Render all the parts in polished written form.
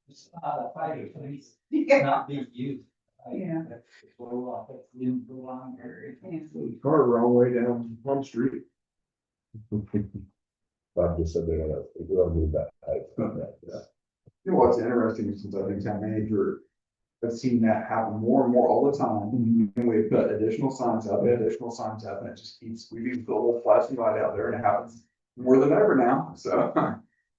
It's not a fight, please. Yeah. Not be used. Yeah. Blow off at the end of the line area. Car wrong way down Plum Street. Bob just said they're gonna move that height. Yeah. You know what's interesting, since I've been town manager, I've seen that happen more and more all the time. And we've got additional signs up, and it just keeps, we've even put a little flashing light out there, and it happens more than ever now, so.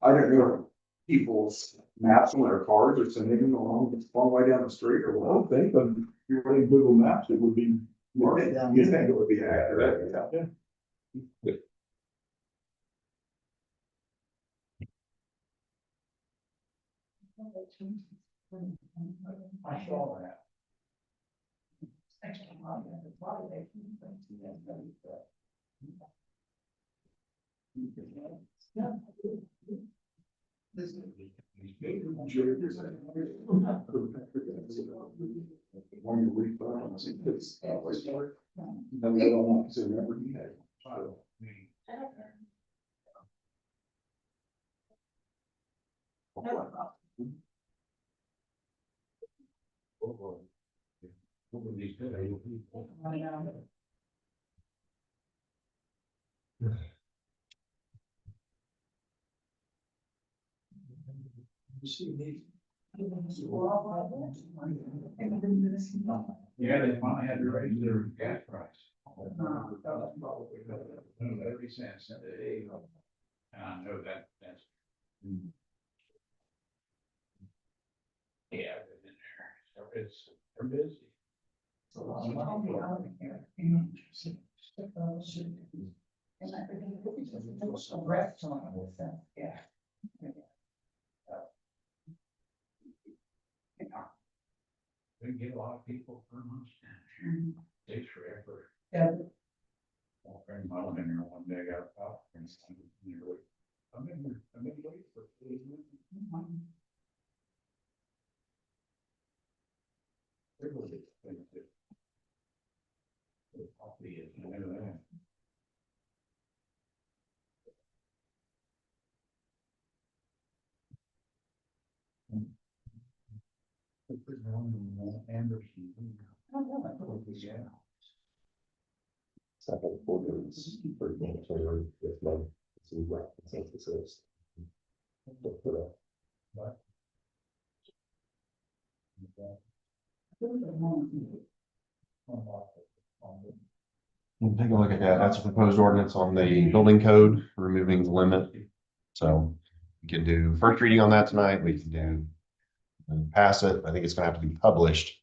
I don't know, people's maps on their cars are sending them along, it's a long way down the street or what. I think, but if you're running Google Maps, it would be. You think it would be accurate? Yeah. I saw that. When you refund, it's always hard. Then they don't want to remember you had. Yeah, they finally had to raise their gas price. Every cent. And I know that's. Yeah, they've been there, so they're busy. Yeah. We get a lot of people per month. Takes forever. Yeah. My friend, I went in there one day, got a pop and I'm in wait for 3 minutes. There was a thing that. The coffee is, I know that. Anderson. Yeah. Second quarter is pretty much over this month. See what consensus is. Look for that. But. We'll take a look at that. That's a proposed ordinance on the building code, removing the limit. So we can do first reading on that tonight. We can do and pass it. I think it's gonna have to be published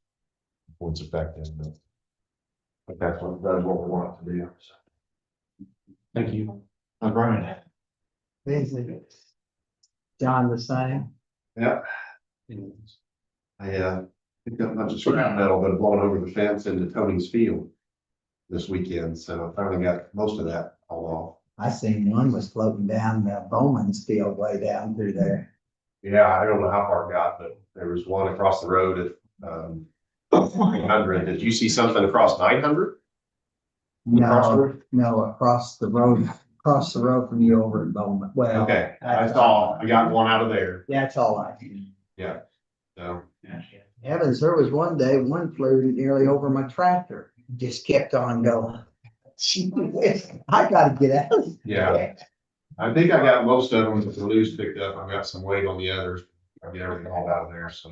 before it's effective. But that's what we want to do. Thank you. Brian. Basically. John, the same. Yeah. I picked up a bunch of scrap metal that had blown over the fence into Tony's field this weekend, so I finally got most of that all off. I seen one was floating down the Bowman's field way down through there. Yeah, I don't know how far it got, but there was one across the road at 900. Did you see something across 900? No, across the road from you over in Bowman. Well. Okay, I got one out of there. That's all I can. Yeah. So. Evans, there was one day, one flew nearly over my tractor, just kept on going. Gee whiz, I gotta get out of here. Yeah. I think I got most of them that the loose picked up. I've got some weight on the others. I'll get everything all out of there, so.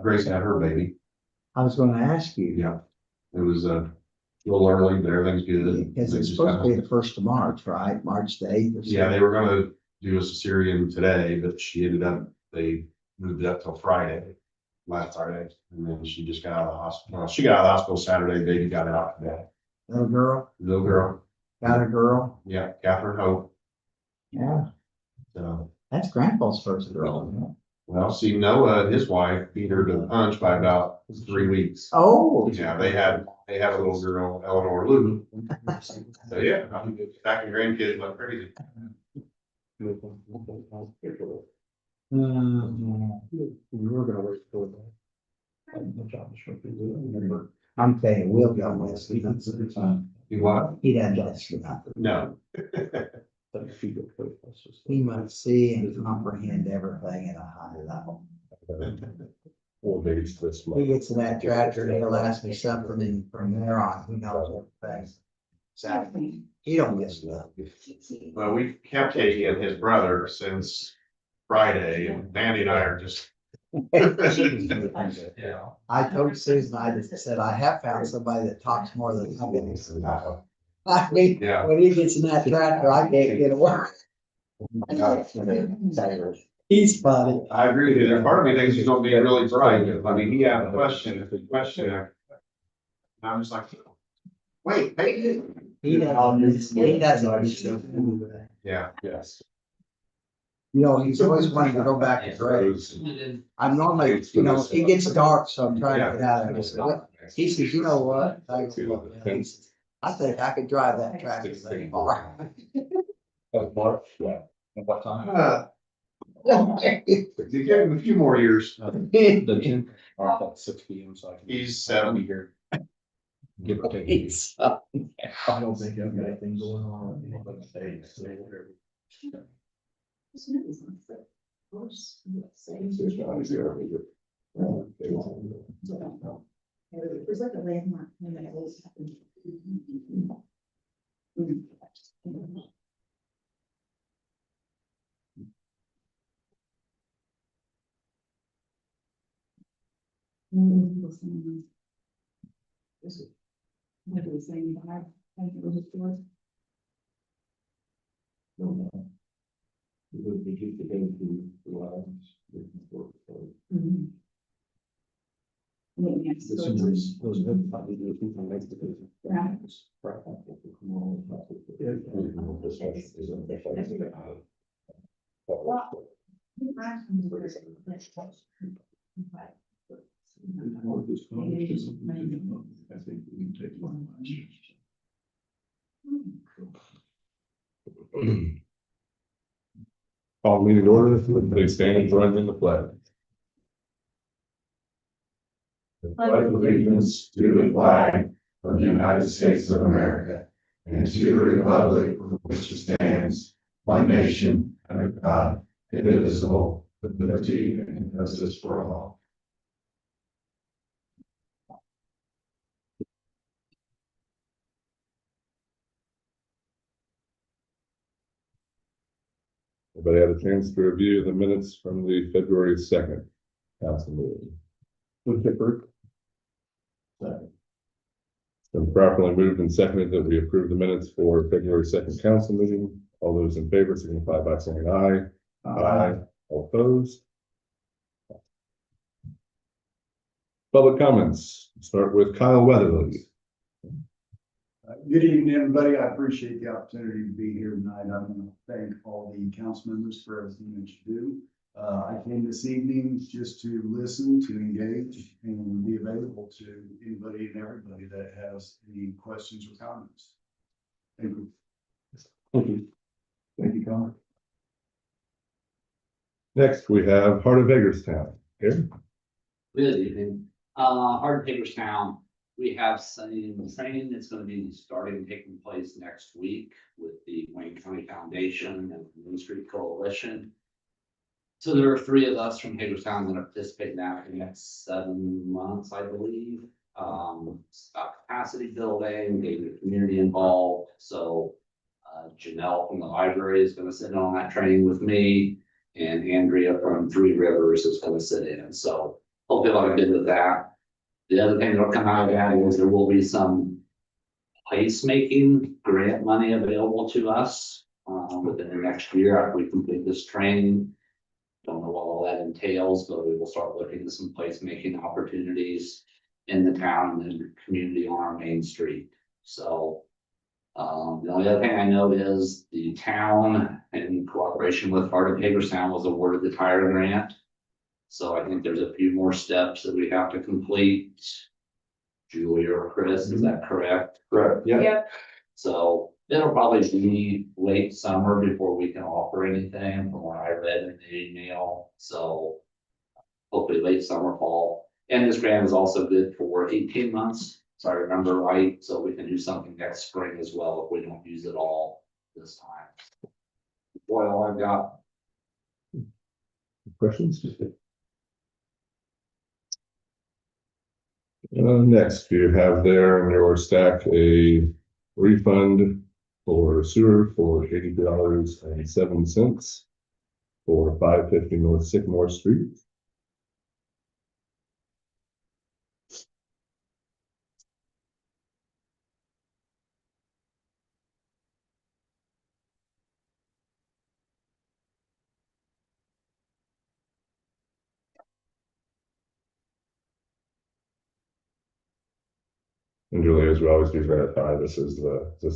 Grace had her baby. I was gonna ask you, Yeah. It was a little early, but everything's good. because They it's just supposed to be got- the 1st of March, right? March the 8th. or Yeah, they were gonna do a cesarean today, but she ended up, they moved it up till Friday, last Friday. And then she just got out of the hospital. Well, she got out of the hospital Saturday, baby got out today. Little girl, Little girl, got a girl. yeah, Catherine Hope. Yeah, So, that's grandpa's first girl. isn't it? well, see, Noah and his wife beat her to the punch by about 3 weeks. Oh. Yeah, they had a little girl, Eleanor Lou. So, yeah, I'm back in grandkids like crazy. We were gonna wait for that. The job description, remember? I'm telling you, Will got West. He You what? doesn't just for nothing. No. He must see and comprehend everything at a high level. 4 days this He month. gets in that tractor and he'll ask me something and from there on, he knows everything. Exactly. He don't get stuff. Well, we kept taking his brother since Friday, and Danny and I are just. Yeah. I told Susan, I just said, I have found somebody that talks more than I do. I mean, Yeah. when he gets in that tractor, I can't get a word. He's funny. I agree with you. There's part of me thinks he's gonna be really bright. I mean, he had a question. And I'm just like, wait, hey. He doesn't. Yeah. Yes. You know, he's always wanting to go back to grade. I'm normally, you know, it gets dark, so I'm trying to get out of it. He says, you know what? I go, "Yeah." I think I could drive that tractor very far. March, yeah. At what time? You give him a few more years. The 10th, or about 6 P.M. so I can. He's I'll be 7. here. Give or take. It's, I don't think I've got anything going on. But stay, so whatever. There's like a landmark. What are we saying? I think it was a story. It would be good to go to the lines. Yes. Those good probably do people next to it. Yeah. I think we can take one last. Call meeting order, please stand and join in the pledge. Pledge allegiance to the flag of the United States of America and to the republic for which it stands, one nation, under God, indivisible, with liberty and justice for all. Everybody had a chance to review the minutes from the February 2nd council meeting. It's been properly moved and seconded that we approve the minutes for February 2nd council meeting. All those in favor signify by saying aye. Aye. All opposed? Public comments. Start with Kyle Weatherly. Good evening, everybody. I appreciate the opportunity to be here tonight. I want to thank all the council members for everything that you do. I came this evening just to listen, to engage, and be available to anybody and everybody that has any questions or comments. Thank you. Thank you. Thank you, Connor. Next, we have Heart of Hagerstown. Here. Good evening. Heart of Hagerstown, we have some training that's gonna be starting taking place next week with the Wayne County Foundation and Main Street Coalition. So there are 3 of us from Hagerstown that are participating now for the next 7 months, I believe. It's about capacity building, getting the community involved. So Janelle from the library is gonna sit in on that training with me, and Andrea from Three Rivers is gonna sit in. So hopefully I'll get with that. The other thing that'll come out of that is there will be some placemaking grant money available to us within the next year after we complete this training. Don't know what all that entails, but we will start looking at some placemaking opportunities in the town and the community on our main street. So the only other thing I know is the town, in cooperation with Heart of Hagerstown, was awarded the tire grant. So I think there's a few more steps that we have to complete. Julie or Chris, is that correct? Correct, yeah. Yep. So It'll probably be late summer before we can offer anything from what I read in the email, so. Hopefully late summer, fall, and this grant is also good for 18 months, so I remember right, so we can do something next spring as well if we don't use it all this time. Boy, all I've got. Questions? Next, you have there in your stack a refund for sewer for $82.07 for 550 North Sycamore Street. And Julie, as we always do verify, this is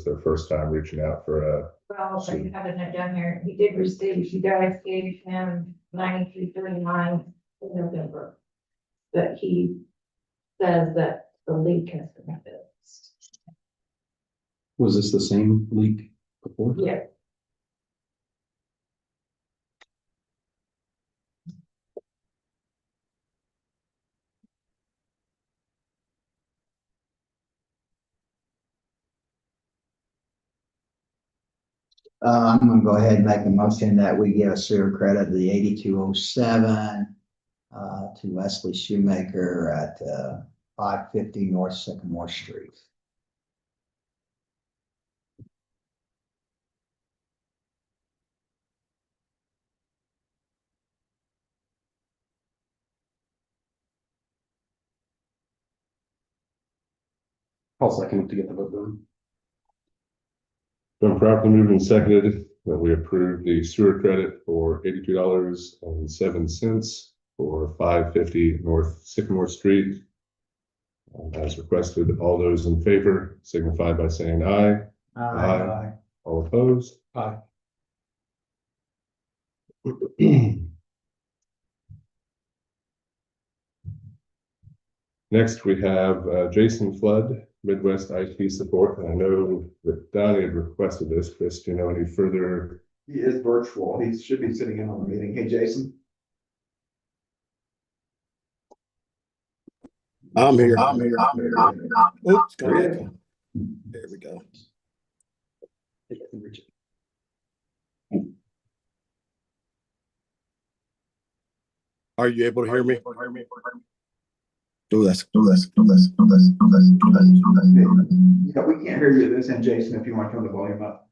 their first time reaching out for a, Well, but you haven't had down here, he did receive, you guys gave him 9339 in November. But he says that the leak has been fixed. Was this the same leak before? Yeah. I'm gonna go ahead and make a motion that we give a sewer credit of the 8207 to Wesley Shoemaker at 550 North Sycamore Street. I'll second to get the vote done. been properly moved and seconded that we approve the sewer credit for $82.07 for 550 North Sycamore Street. As requested, all those in favor signify by saying aye. Aye. All opposed? Aye. Next, we have Jason Flood, Midwest IT Support, and I know that Donnie had requested this. Chris, do you know any further? He is virtual. He should be sitting in on the meeting. Hey, Jason. I'm here. Oops, There he is. there we go. Are you able to hear me? Do this. Yeah, we can't hear you this end, Jason, if you want to turn the volume up.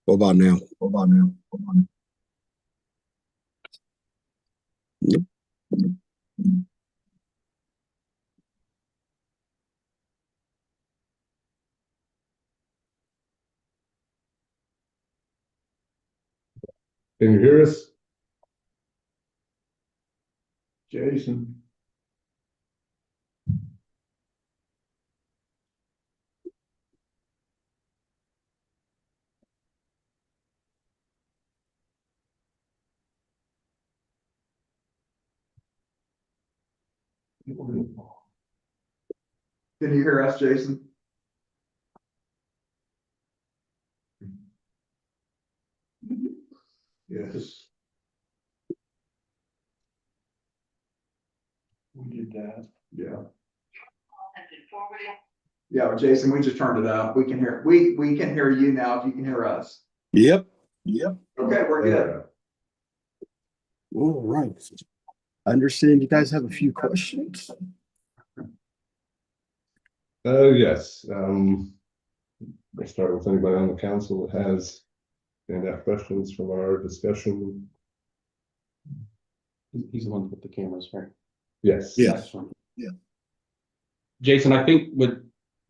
What about now? Nope. Can you hear us? Jason? Can you hear us, Jason? Yes. We did that. Yeah. Yeah, well, Jason, we just turned it up. We can hear, we can hear you now if you can hear us. Yep. Okay, we're good. All right. I understand you guys have a few questions. Yes, we'll start with anybody on the council that has any questions from our discussion. He's the one with the cameras, right? Yes. Yeah. Jason, I think what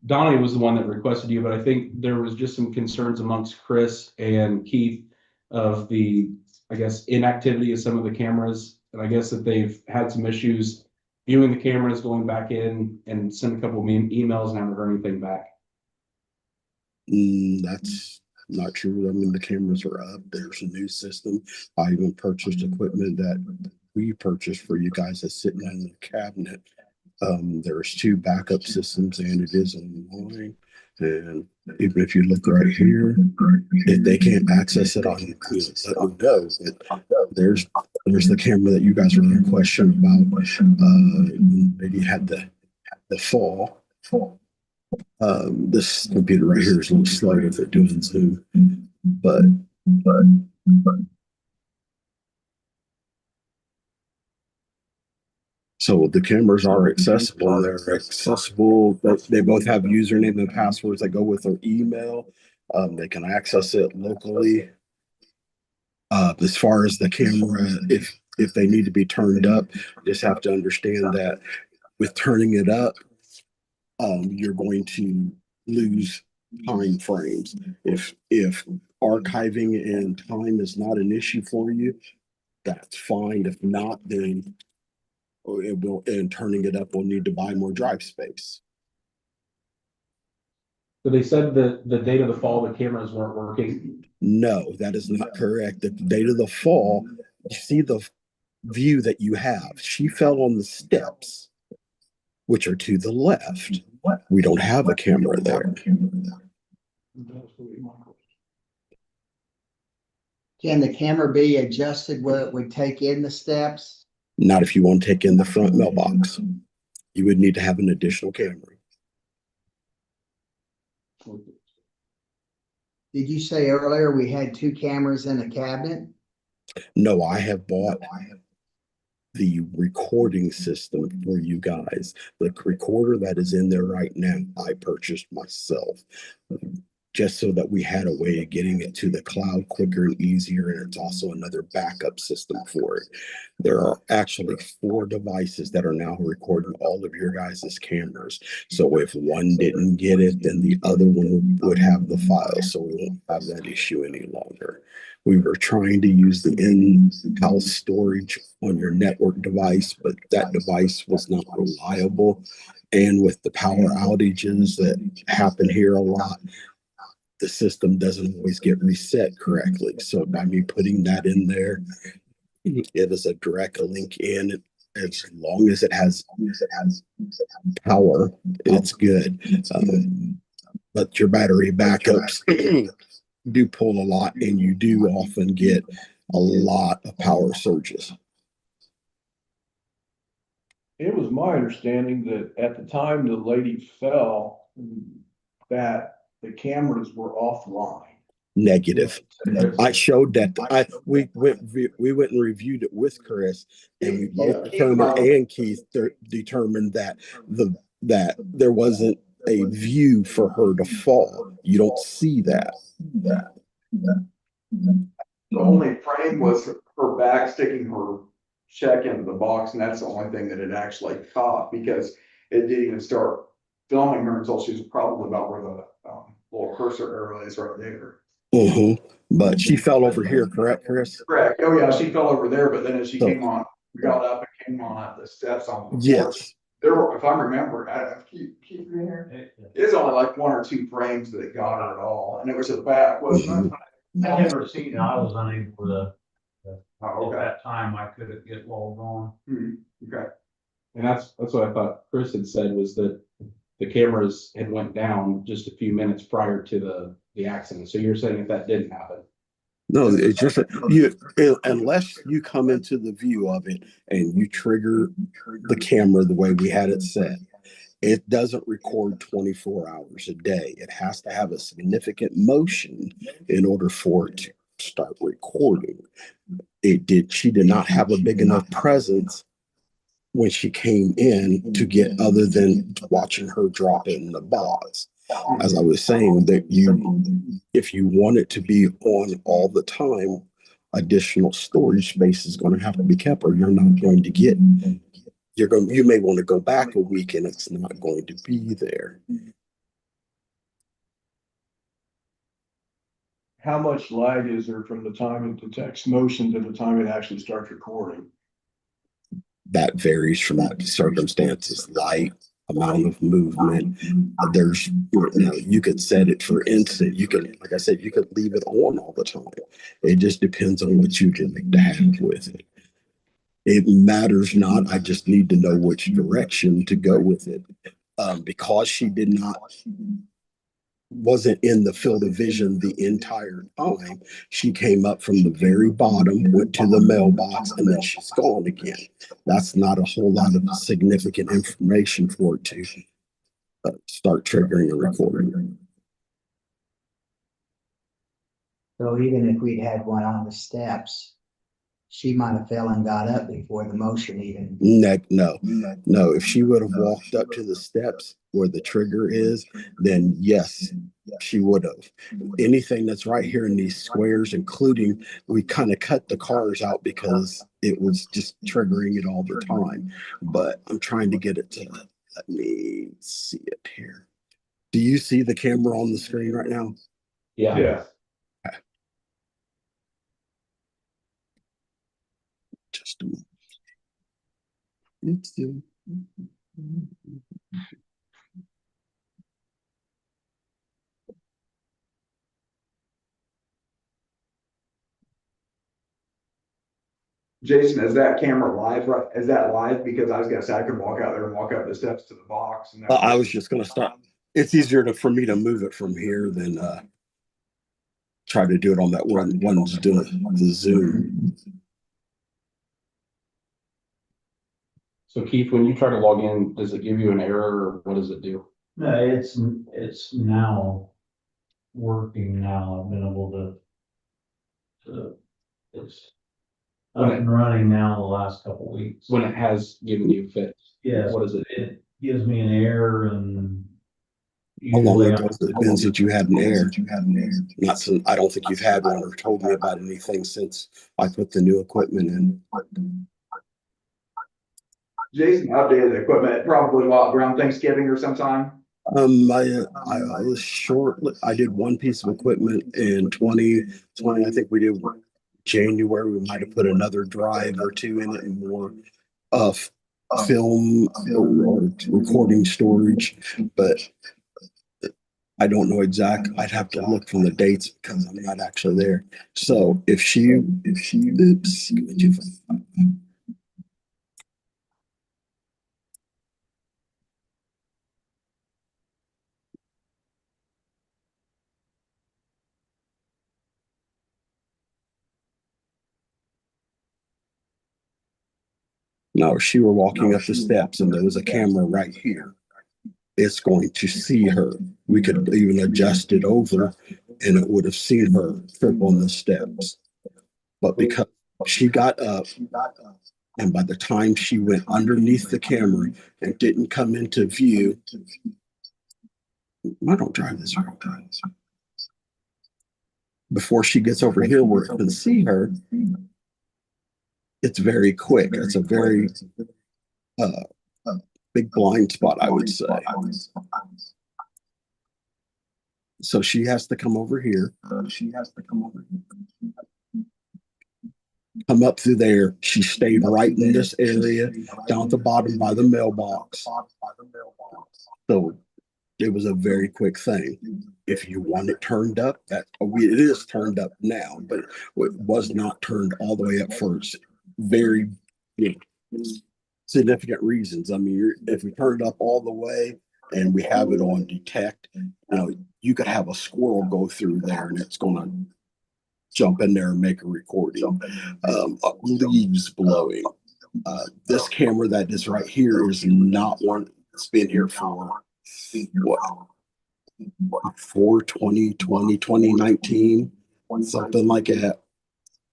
Donnie was the one that requested you, but I think there was just some concerns amongst Chris and Keith of the, I guess, inactivity of some of the cameras. And I guess that they've had some issues viewing the cameras, going back in and sent a couple of emails and haven't heard anything back. That's not true. I mean, the cameras are up. There's a new system. I even purchased equipment that we purchased for you guys that's sitting in the cabinet. There's 2 backup systems and it is online. And even if you look right here, if they can't access it on, let me know. There's the camera that you guys were going to question about. Maybe had the fall. This computer right here is a little slow if they're doing Zoom, but so the cameras are accessible. They're accessible. They both have username and passwords that go with their email. They can access it locally. As far as the camera, if they need to be turned up, just have to understand that with turning it up, you're going to lose time frames. If archiving and time is not an issue for you, that's fine. If not, then it will, and turning it up will need to buy more drive space. So they said that the date of the fall, the cameras weren't working. No, that is not correct. The date of the fall, you see the view that you have. She fell on the steps, which are to the left. We don't have a camera there. Can the camera be adjusted where it would take in the steps? Not if you want to take in the front mailbox. You would need to have an additional camera. Did you say earlier we had 2 cameras in a cabinet? No, I have bought the recording system for you guys. The recorder that is in there right now, I purchased myself. Just so that we had a way of getting it to the cloud quicker and easier, and it's also another backup system for it. There are actually 4 devices that are now recording all of your guys' cameras. So if one didn't get it, then the other one would have the file, so we won't have that issue any longer. We were trying to use the in-house storage on your network device, but that device was not reliable. And with the power outages that happen here a lot, the system doesn't always get reset correctly. So by me putting that in there, it is a direct link in. As long as it has power, it's good. But your battery backups do pull a lot, and you do often get a lot of power surges. It was my understanding that at the time the lady fell, that the cameras were offline. Negative. I showed that. We went and reviewed it with Chris, and we both determined, and Keith determined that that there wasn't a view for her to fall. You don't see that. The only frame was her back sticking her check into the box, and that's the only thing that it actually caught, because it didn't even start filming her until she was probably about where the little cursor arrow is right there. But she fell over here, correct, Chris? Correct. Oh yeah, she fell over there, but then as she came on, got up and came on up the steps on. Yes. There were, if I remember, keep here. It's only like 1 or 2 frames that it got her at all, and it was at the back, wasn't it? I never seen it. I was unable to. Oh, At that time, I couldn't get logged on. Okay. And that's what I thought Chris had said, was that the cameras had went down just a few minutes prior to the accident. So you're saying if that didn't happen? No, it's just unless you come into the view of it and you trigger the camera the way we had it set, it doesn't record 24 hours a day. It has to have a significant motion in order for it to start recording. She did not have a big enough presence when she came in to get other than watching her drop it in the box. As I was saying, that if you want it to be on all the time, additional storage space is going to have to be kept, or you're not going to get. You may want to go back a week and it's not going to be there. how much lag is there from the time it detects motion to the time it actually starts recording? That varies from circumstances, light, amount of movement. There's, you could set it for instant. You could, like I said, you could leave it on all the time. It just depends on what you can like to have with it. It matters not. I just need to know which direction to go with it. Because she wasn't in the field of vision the entire time. She came up from the very bottom, went to the mailbox, and then she's gone again. That's not a whole lot of significant information for it to start triggering a recording. So even if we'd had one on the steps, she might have fell and got up before the motion even. No. If she would have walked up to the steps where the trigger is, then yes, she would have. Anything that's right here in these squares, including, we kind of cut the cars out because it was just triggering it all the time. But I'm trying to get it to, let me see it here. Do you see the camera on the screen right now? Yeah. Yeah. Just a moment. Let's do. Jason, is that camera live, right? Is that live? Because I was gonna say I could walk out there and walk up the steps to the box and. I was just gonna start. It's easier for me to move it from here than try to do it on that one's doing the Zoom. So Keith, when you try to log in, does it give you an error or what does it do? No, it's now working now. I've been able it's up and running now the last couple of weeks. When it has given you fits? Yes. What does it do? It gives me an error and. How long usually ago has it been since you had an error? Not since, I don't think you've had one or told me about anything since I put the new equipment in. Jason updated the equipment probably around Thanksgiving or sometime. I was short. I did one piece of equipment in 2020. I think we did January. We might have put another drive or two in it and more film or recording storage, but I don't know exactly. I'd have to look from the dates because I'm not actually there. So if she, oops, no, if she were walking up the steps and there was a camera right here, it's going to see her. We could even adjust it over and it would have seen her trip on the steps. But because she got up and by the time she went underneath the camera and didn't come into view, I don't drive this right. Before she gets over here where it can see her, it's very quick. It's a very big blind spot, I would say. So she has to come over here. Come up through there. She stayed right in this area, down at the bottom by the mailbox. So it was a very quick thing. If you want it turned up, it is turned up now, but it was not turned all the way up first. Very significant reasons. I mean, if we turn it up all the way and we have it on detect, you could have a squirrel go through there and it's going to jump in there and make a recording. Leaves blowing. This camera that is right here is not one that's been here for what, 2019, something like that.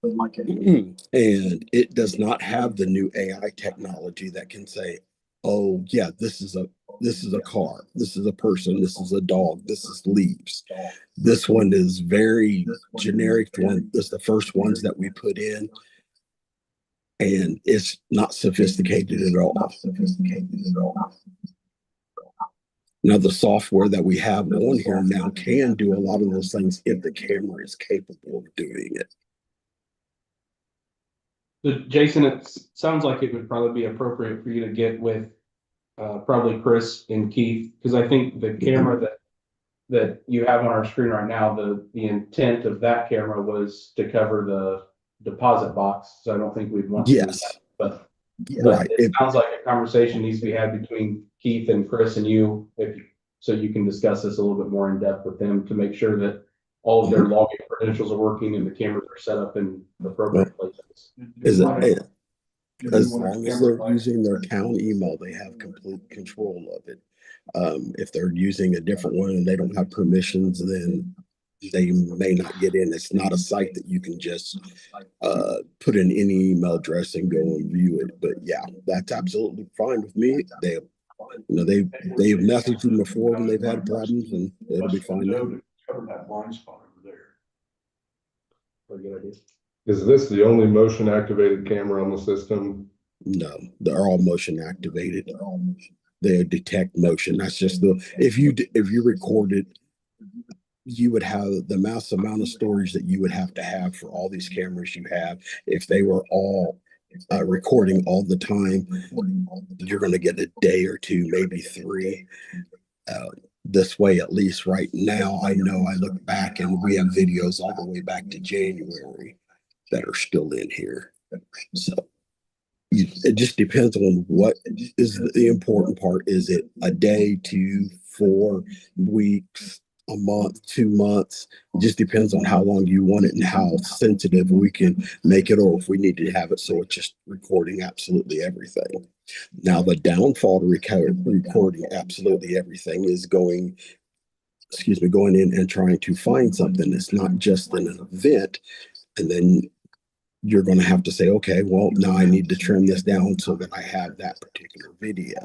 And it does not have the new AI technology that can say, oh yeah, this is a car, this is a person, this is a dog, this is leaves. This one is very generic. This is the first ones that we put in, and it's not sophisticated at all. Now, the software that we have on here now can do a lot of those things if the camera is capable of doing it. So Jason, it sounds like it would probably be appropriate for you to get with probably Chris and Keith, because I think the camera that you have on our screen right now, the intent of that camera was to cover the deposit box, so I don't think we'd want to do Yes. that. But Right. it sounds like a conversation needs to be had between Keith and Chris and you, so you can discuss this a little bit more in depth with them to make sure that all of their login credentials are working and the cameras are set up in the appropriate places. As long as they're using their town email, they have complete control of it. If they're using a different one and they don't have permissions, then they may not get in. It's not a site that you can just put in any email address and go and view it. But yeah, that's absolutely fine with me. They've messaged them before when they've had problems, and it'll be fine now. Cover that blind spot over there. Very good idea. Is this the only motion activated camera on the system? No, they're all motion activated. They detect motion. That's just if you record it, you would have the amount of storage that you would have to have for all these cameras you have. If they were all recording all the time, you're going to get a day or two, maybe 3. This way, at least right now, I know I look back and we have videos all the way back to January that are still in here. So it just depends on what is the important part. Is it a day, 2, 4 weeks, a month, 2 months? It just depends on how long you want it and how sensitive we can make it, or if we need to have it so it's just recording absolutely everything. Now, the downfall to recording absolutely everything is going in and trying to find something that's not just an event, and then you're going to have to say, okay, well, now I need to trim this down so that I have that particular video.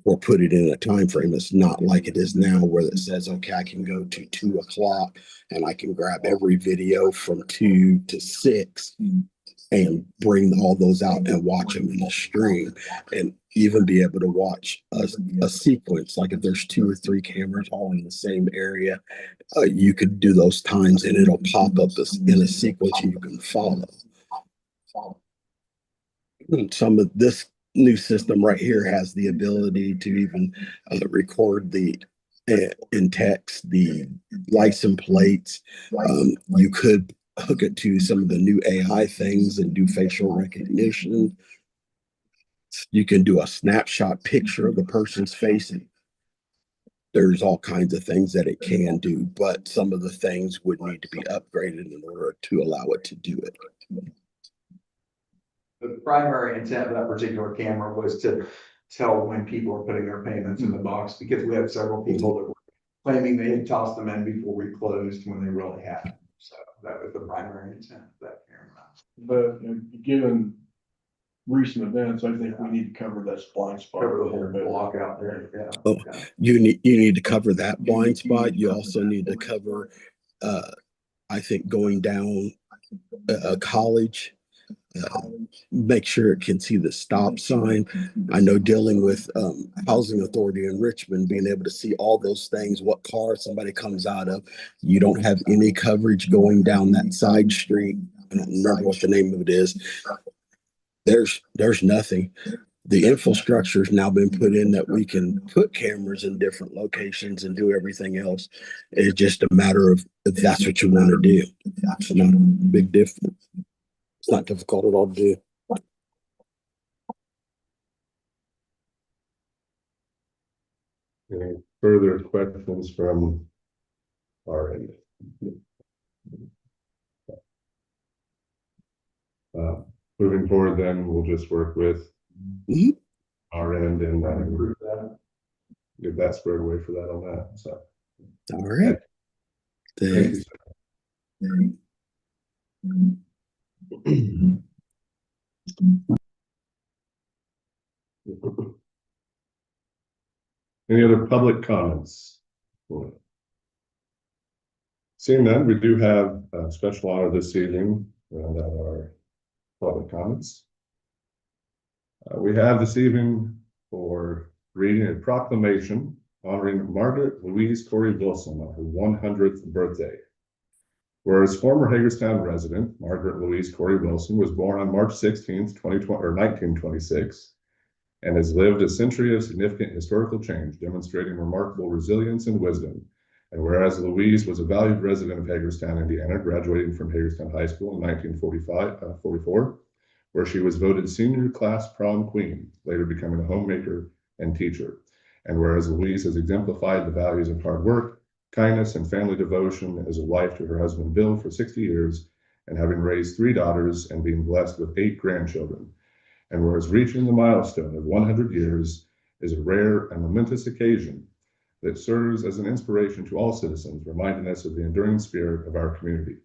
Or put it in a time frame. It's not like it is now where it says, okay, I can go to 2 o'clock and I can grab every video from 2 to 6 and bring all those out and watch them in a stream, and even be able to watch a sequence. Like if there's 2 or 3 cameras all in the same area, you could do those times and it'll pop up in a sequence you can follow. Some of this new system right here has the ability to even record the in text, the license plates. You could hook it to some of the new AI things and do facial recognition. You can do a snapshot picture of the person's face. There's all kinds of things that it can do, but some of the things would need to be upgraded in order to allow it to do it. The primary intent of that particular camera was to tell when people are putting their payments in the box, because we have several people that were claiming they had tossed them in before we closed when they really hadn't. So that was the primary intent of that camera. But given recent events, I think we need to cover this blind spot. Cover the whole block out there, yeah. Oh, you need to cover that blind spot. You also need to cover, I think, going down a college. Make sure it can see the stop sign. I know dealing with housing authority in Richmond, being able to see all those things, what car somebody comes out of. You don't have any coverage going down that side street. I don't remember what the name of it is. There's nothing. The infrastructure has now been put in that we can put cameras in different locations and do everything else. It's just a matter of if that's what you want to do. It's not a big difference. It's not difficult at all to do. Any further questions from our end? Moving forward, then we'll just work with our end and improve that. Get that squared away for that on that. So, all right. Thank you. Any other public comments? Seeing none, we do have a special honor this evening around our public comments. We have this evening for reading a proclamation honoring Margaret Louise Corey Wilson on her 100th birthday. Whereas former Hagerstown resident Margaret Louise Corey Wilson was born on March 16th, 1926, and has lived a century of significant historical change, demonstrating remarkable resilience and wisdom. And whereas Louise was a valued resident of Hagerstown, Indiana, graduating from Hagerstown High School in 1944, where she was voted senior class prom queen, later becoming a homemaker and teacher. And whereas Louise has exemplified the values of hard work, kindness, and family devotion as a wife to her husband Bill for 60 years, and having raised 3 daughters and being blessed with 8 grandchildren. And whereas reaching the milestone of 100 years is a rare and momentous occasion that serves as an inspiration to all citizens, reminding us of the enduring spirit of our community.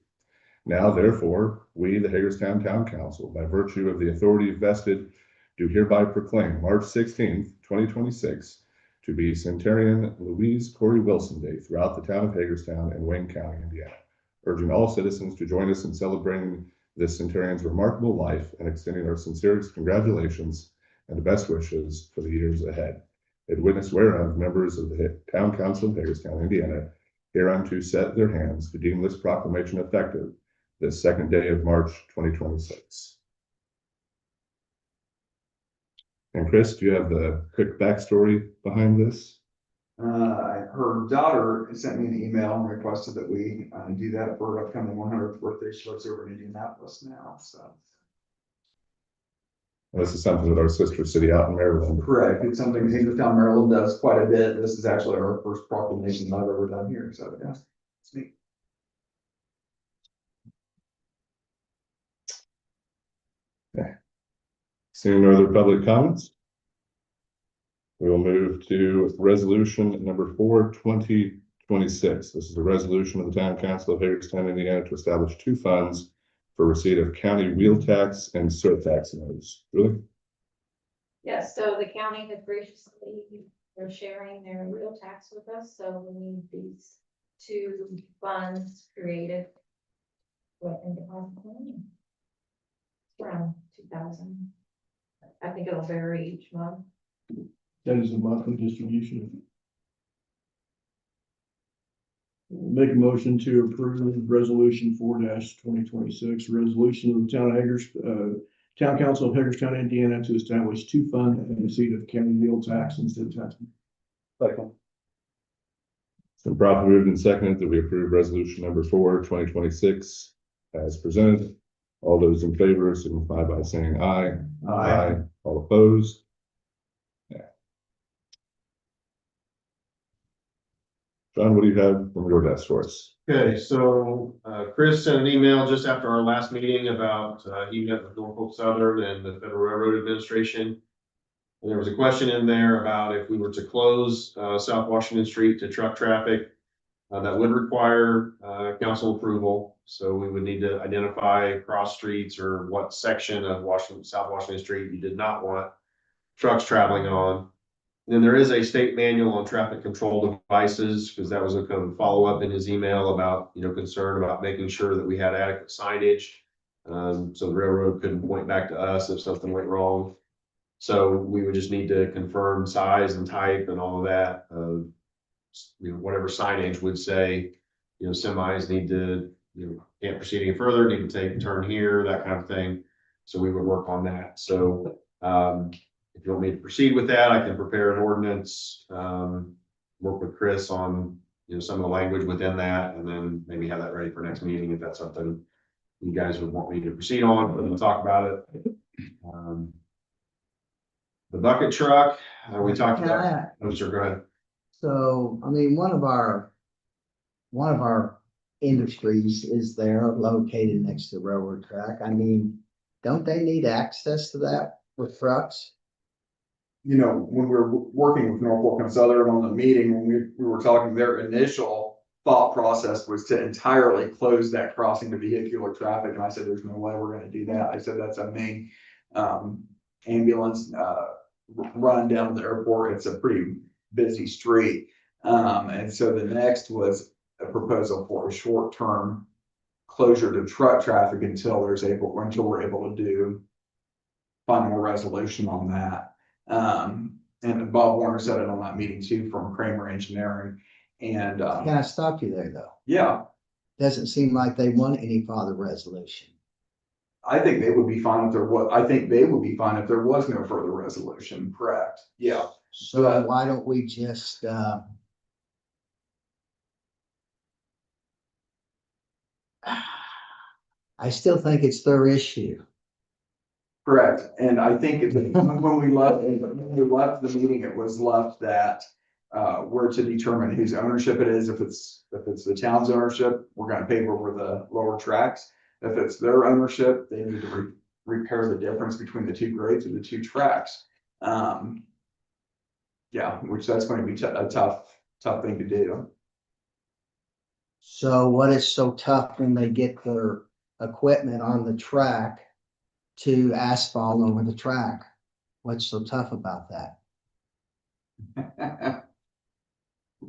Now, therefore, we, the Hagerstown Town Council, by virtue of the authority vested, do hereby proclaim March 16th, 2026, to be Centenarian Louise Corey Wilson Day throughout the town of Hagerstown and Wayne County, Indiana, urging all citizens to join us in celebrating this centenarian's remarkable life and extending our sincerest congratulations and best wishes for the years ahead. In witness whereof, members of the Town Council of Hagerstown, Indiana, hereunto set their hands to deem this proclamation effective this 2nd day of March 2026. And Chris, do you have the quick backstory behind this? Her daughter sent me an email and requested that we do that for her upcoming 100th birthday. She lives over in Indianapolis now, so. This is something that our sister city out in Maryland. Correct. It's something Hagerstown, Maryland does quite a bit. This is actually our first proclamation I've ever done here, so yeah, it's neat. Okay. Seeing no other public comments, we will move to resolution number 4, 2026. This is a resolution of the Town Council of Hagerstown, Indiana, to establish 2 funds for receipt of county wheel tax and surtax notes. Really? Yes, so the county has graciously, they're sharing their real tax with us, so we need these 2 funds created. What, in deposit plan? Around 2,000. I think it'll vary each month. That is a monthly distribution. Make a motion to approve resolution 4-2026, resolution of the Town Council of Hagerstown, Indiana, to establish 2 funds in receipt of county wheel tax and state tax. Second. It's been properly moved and seconded that we approve resolution number 4, 2026 as presented. All those in favor signify by saying aye. Aye. All opposed? Yeah. John, what do you have from your desk for us? Okay, so Chris sent an email just after our last meeting about he met with Norfolk Southern and the Federal Railroad Administration. And there was a question in there about if we were to close South Washington Street to truck traffic, that would require council approval. So we would need to identify cross streets or what section of South Washington Street you did not want trucks traveling on. Then there is a state manual on traffic control devices, because that was a kind of follow-up in his email about, concern about making sure that we had adequate signage. So the railroad couldn't point back to us if something went wrong. So we would just need to confirm size and type and all of that. Whatever signage would say, semis need to, can't proceed any further, need to take a turn here, that kind of thing. So we would work on that. So, if you want me to proceed with that, I can prepare an ordinance, work with Chris on, some of the language within that, and then maybe have that ready for next meeting if that's something you guys would want me to proceed on, we'll talk about it. The bucket truck, we talked about. Oh, sir, go ahead. So, I mean, one of our industries is there located next to the railroad track. I mean, don't they need access to that with trucks? When we were working with Norfolk and Southern on the meeting, when we were talking, their initial thought process was to entirely close that crossing to vehicular traffic. And I said, there's no way we're gonna do that. I said, that's a main ambulance run down to the airport. It's a pretty busy street. And so the next was a proposal for a short-term closure to truck traffic until we're able to do final resolution on that. And Bob Warner said it on that meeting too, from Kramer Engineering, and, Can I stop you there, though? yeah, Doesn't seem like they want any further resolution. I think they would be fine if there was, I think they would be fine if there was no further resolution, correct? Yeah. So why don't we just, I still think it's their issue. Correct, and I think when we left the meeting, it was left that we're to determine whose ownership it is. If it's the town's ownership, we're gonna pay over the lower tracks. If it's their ownership, they need to repair the difference between the two grades of the two tracks. Yeah, which that's gonna be a tough thing to do. So what is so tough when they get their equipment on the track to asphalt over the track? What's so tough about that?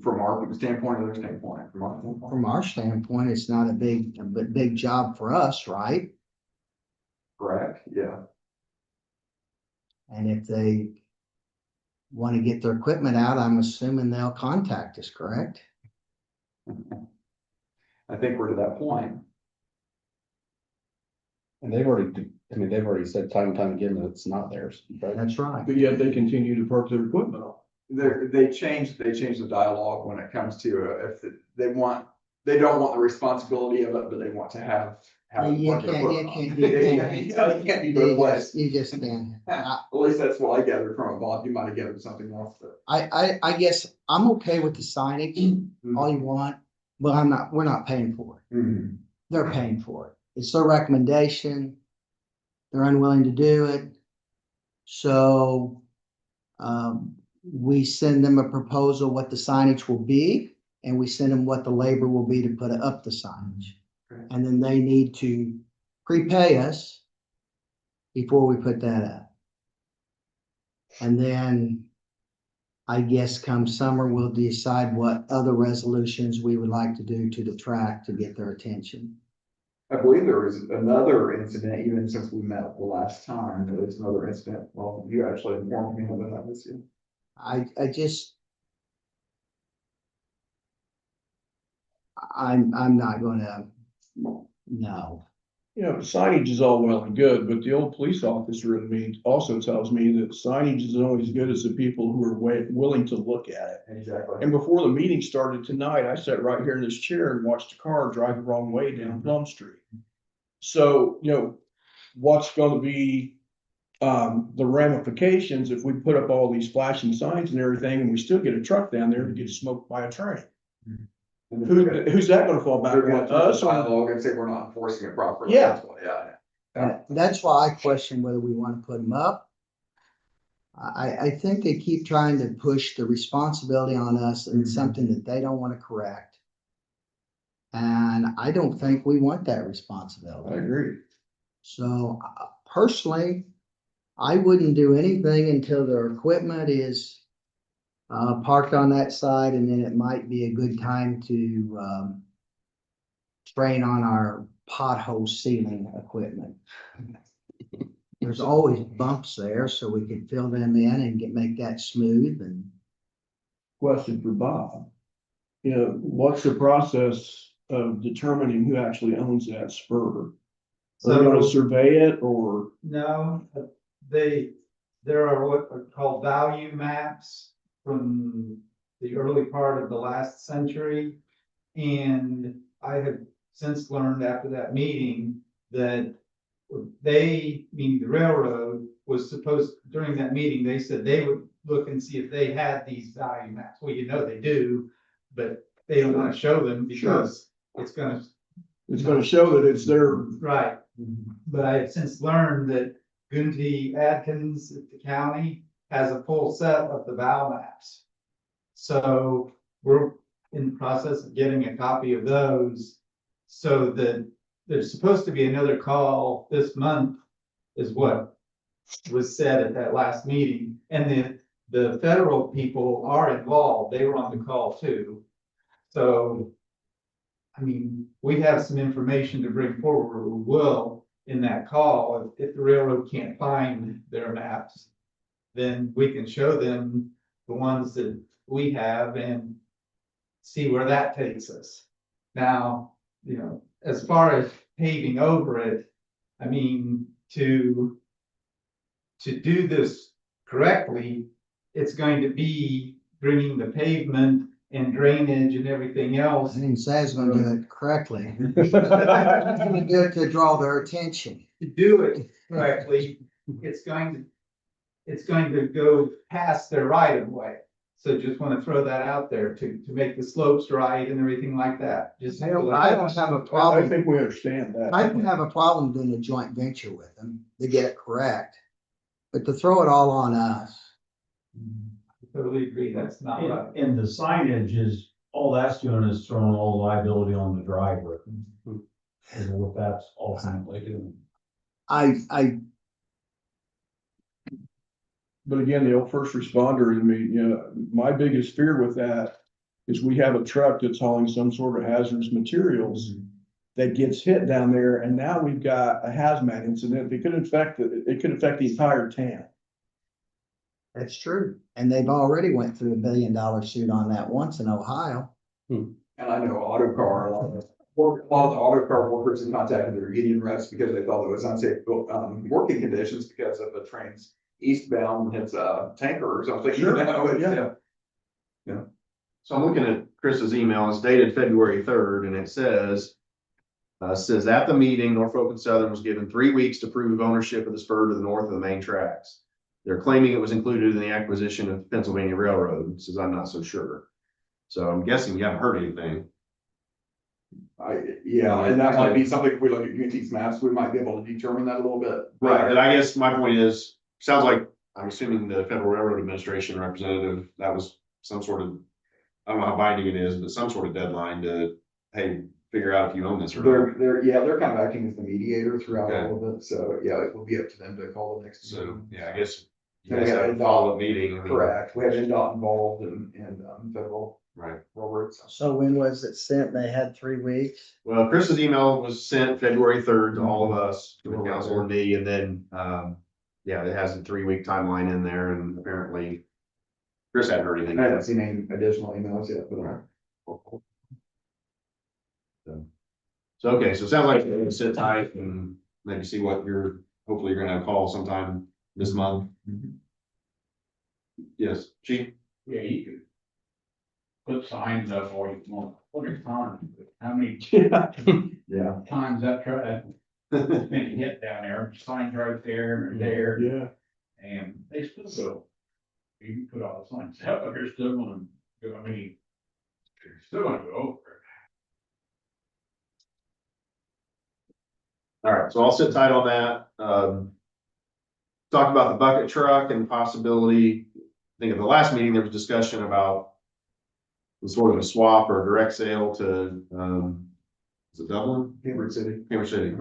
From our standpoint or their standpoint, from our standpoint. From our standpoint, it's not a big job for us, right? Correct, yeah. And if they want to get their equipment out, I'm assuming they'll contact us, correct? I think we're to that point. And they've already said time and time again that it's not theirs, right? That's right. But yet they continue to park their equipment on. They changed the dialogue when it comes to if they don't want the responsibility of it, but they want to have. You park their equipment on. can't, You can't be both ways. you just can't. At least that's what I gathered from it, Bob. You might have gathered something else, but. I guess I'm okay with the signage, all you want, but we're not paying for it. Mhm. They're paying for it. It's their recommendation. They're unwilling to do it. So, we send them a proposal, what the signage will be, and we send them what the labor will be to put up the signage. Okay. And then they need to prepay us before we put that up. And then I guess come summer, we'll decide what other resolutions we would like to do to the track to get their attention. I believe there was another incident, even since we met the last time, there was another incident. Well, you actually informed me of that this year. I'm not gonna, no. You know, signage is all well and good, but the old police officer in me also tells me that signage is only as good as the people who are willing to look at it. Exactly. And before the meeting started tonight, I sat right here in this chair and watched a car drive the wrong way down Plum Street. So, you know, what's gonna be the ramifications if we put up all these flashing signs and everything, and we still get a truck down there to get smoked by a train? Who's that gonna fall back They're on, gonna us or? dialogue and say we're not enforcing it properly. Yeah. That's why, yeah. And that's why I question whether we want to put them up. I think they keep trying to push the responsibility on us and something that they don't want to correct. And I don't think we want that responsibility. I agree. So personally, I wouldn't do anything until their equipment is parked on that side, and then it might be a good time to train on our pothole sealing equipment. There's always bumps there, so we can fill them in and make that smooth and. Question for Bob. You know, what's the process of determining who actually owns that spur? Are they gonna survey it or? No, there are what are called value maps from the early part of the last century. And I have since learned after that meeting that meaning the railroad, was supposed, during that meeting, they said they would look and see if they had these value maps. Well, you know they do, but they don't want to show them because it's gonna show that it's their. Right. But I have since learned that Gunty Adkins at the county has a full set of the value maps. So we're in the process of getting a copy of those, so that there's supposed to be another call this month, is what was said at that last meeting. And the federal people are involved. They were on the call too. So, I mean, we have some information to bring forward, we will, in that call. If the railroad can't find their maps, then we can show them the ones that we have and see where that takes us. Now, you know, as far as paving over it, I mean, to do this correctly, it's going to be bringing the pavement and drainage and everything I else. didn't say I was gonna do it correctly. I'm gonna do it to draw their attention. To do it correctly, it's going to go past their right of way. So just want to throw that out there to make the slopes right and everything like that. Just. I don't have a I problem. think we understand that. I don't have a problem doing a joint venture with them to get it correct. But to throw it all on us, Totally agree, that's not right. And the signage is, all that's doing is throwing all the liability on the driver. Is what that's ultimately doing. I, But again, the old first responder in me, you know, my biggest fear with that is we have a truck that's hauling some sort of hazardous materials that gets hit down there, and now we've got a hazmat incident. It could affect the entire town. that's true. And they've already went through $1 billion suit on that once in Ohio. And I know auto car, a lot of the auto car workers have contacted their union reps because they thought it was unsafe, working conditions because of the train's eastbound, hits a tanker or something. Sure. You know, it's, Yeah. So I'm looking at Chris's email, it's dated February 3rd, and it says at the meeting, Norfolk and Southern was given 3 weeks to prove ownership of the spur to the north of the main tracks. They're claiming it was included in the acquisition of Pennsylvania Railroad, says I'm not so sure. So I'm guessing you haven't heard anything. Yeah, and that might be something, if we look at UNT's maps, we might be able to determine that a little bit. Right, and I guess my point is, sounds like, I'm assuming the Federal Railroad Administration representative, that was some sort of, I don't know how binding it is, but some sort of deadline to, hey, figure out if you own this or not. They're kind of acting as the mediator throughout Okay. all of it, so yeah, it will be up to them to call the next. So, meeting. yeah, I guess you And we guys have have a NDOT, follow-up meeting. I mean, correct, we have NDOT involved and federal Right. railroads. So when was it sent? They had 3 weeks? Well, Chris's email was sent February 3rd to all of us, to the council and me, and then, yeah, it has a 3-week timeline in there, and apparently Chris hadn't heard anything. I haven't seen any additional emails yet, but. So, okay, so it sounds like you're gonna sit tight and maybe see what hopefully you're gonna have a call sometime this month. Yes, Chief? Yeah, you could put signs up or you want, what are times, how many Yeah. times that truck has been hit down there, signs right there and there, Yeah. and they still go. You can put all the signs, hell, they're still gonna go, I mean, they're still gonna go over. All right, so I'll sit tight on that. Talk about the bucket truck and possibility. I think at the last meeting, there was discussion about sort of a swap or a direct sale to, is it Dublin? Cambridge City. Cambridge City.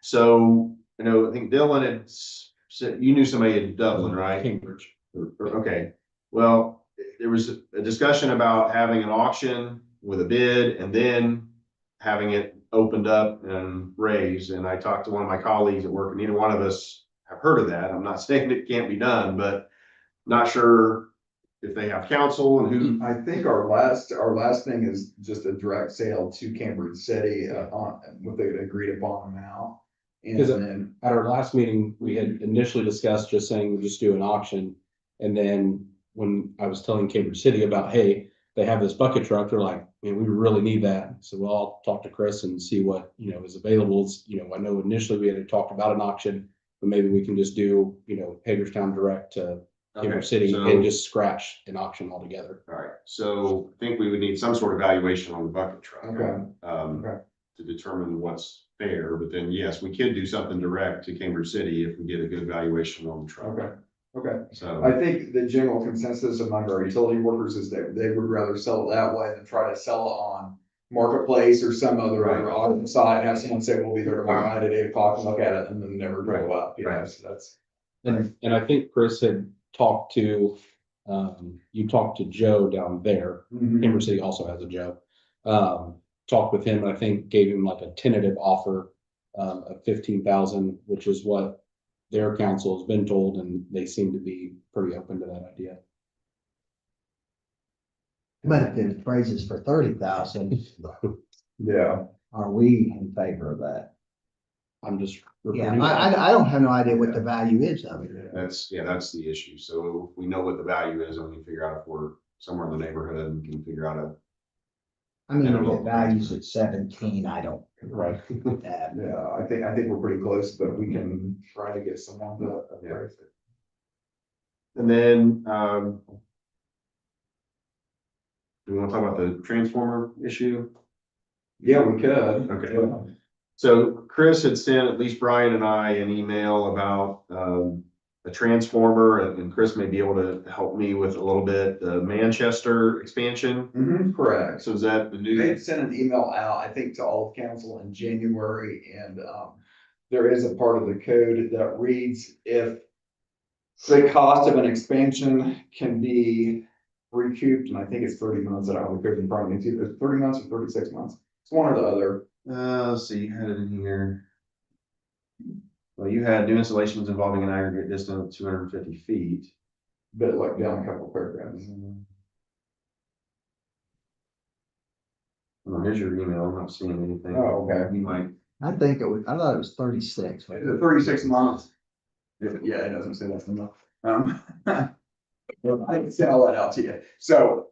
So, I think Dylan had said, you knew somebody in Dublin, right? Cambridge. Okay, well, there was a discussion about having an auction with a bid and then having it opened up and raised. And I talked to one of my colleagues at work, and neither one of us have heard of that. I'm not saying it can't be done, but not sure if they have counsel and who. I think our last thing is just a direct sale to Cambridge City, on what they agreed upon now. And Because then, at our last meeting, we had initially discussed just saying we just do an auction. And then when I was telling Cambridge City about, hey, they have this bucket truck, they're like, man, we really need that. So well, I'll talk to Chris and see what, is available. I know initially we had talked about an auction, but maybe we can just do, Hagerstown direct to Cambridge City so- and just scratch an auction altogether. All right, so I think we would need some sort of valuation on the bucket truck. Okay. To determine what's fair, but then yes, we could do something direct to Cambridge City if we get a good valuation on the truck. okay. So, I think the general consensus among our utility workers is that they would rather sell it that way than try to sell it on Marketplace or some other Right. auction site, have someone say, we'll be there tomorrow night at 8 o'clock and look at it, and then never go up, so that's. And I think Chris had talked to, you talked to Joe down there. Cambridge City also has a Joe. Talked with him, and I think gave him like a tentative offer of 15,000, which is what their council has been told, and they seem to be pretty open to that idea. But if it appraises for 30,000, Yeah. are we in favor of that? I'm just. Yeah, reporting I don't have no idea what the value is of it. That's the issue. So we know what the value is and we can figure out if we're somewhere in the neighborhood and we can figure out a. I mean, if it values at 17, I don't. Right. Yeah, I think we're pretty close, but we can try to get someone to appraise it. And then, do we want to talk about the transformer issue? Yeah, we could. Okay. So Chris had sent at least Brian and I an email about, a transformer, and Chris may be able to help me with a little bit, the Manchester expansion. Correct. So is that the They new? had sent an email out, I think, to all of council in January, and there is a part of the code that reads if the cost of an expansion can be recouped, and I think it's 30 months that I have the code in front of me, it's either 30 months or 36 months. It's one or the other. Let's see, you had it in here. Well, you had new installations involving an aggregate distance of 250 feet. But like down a couple of paragraphs. Well, here's your email. I'm not seeing anything. Oh, okay. You might. I thought it was 36. Is it 36 months? Yeah, it doesn't say that enough. Well, I can send all that out to you. So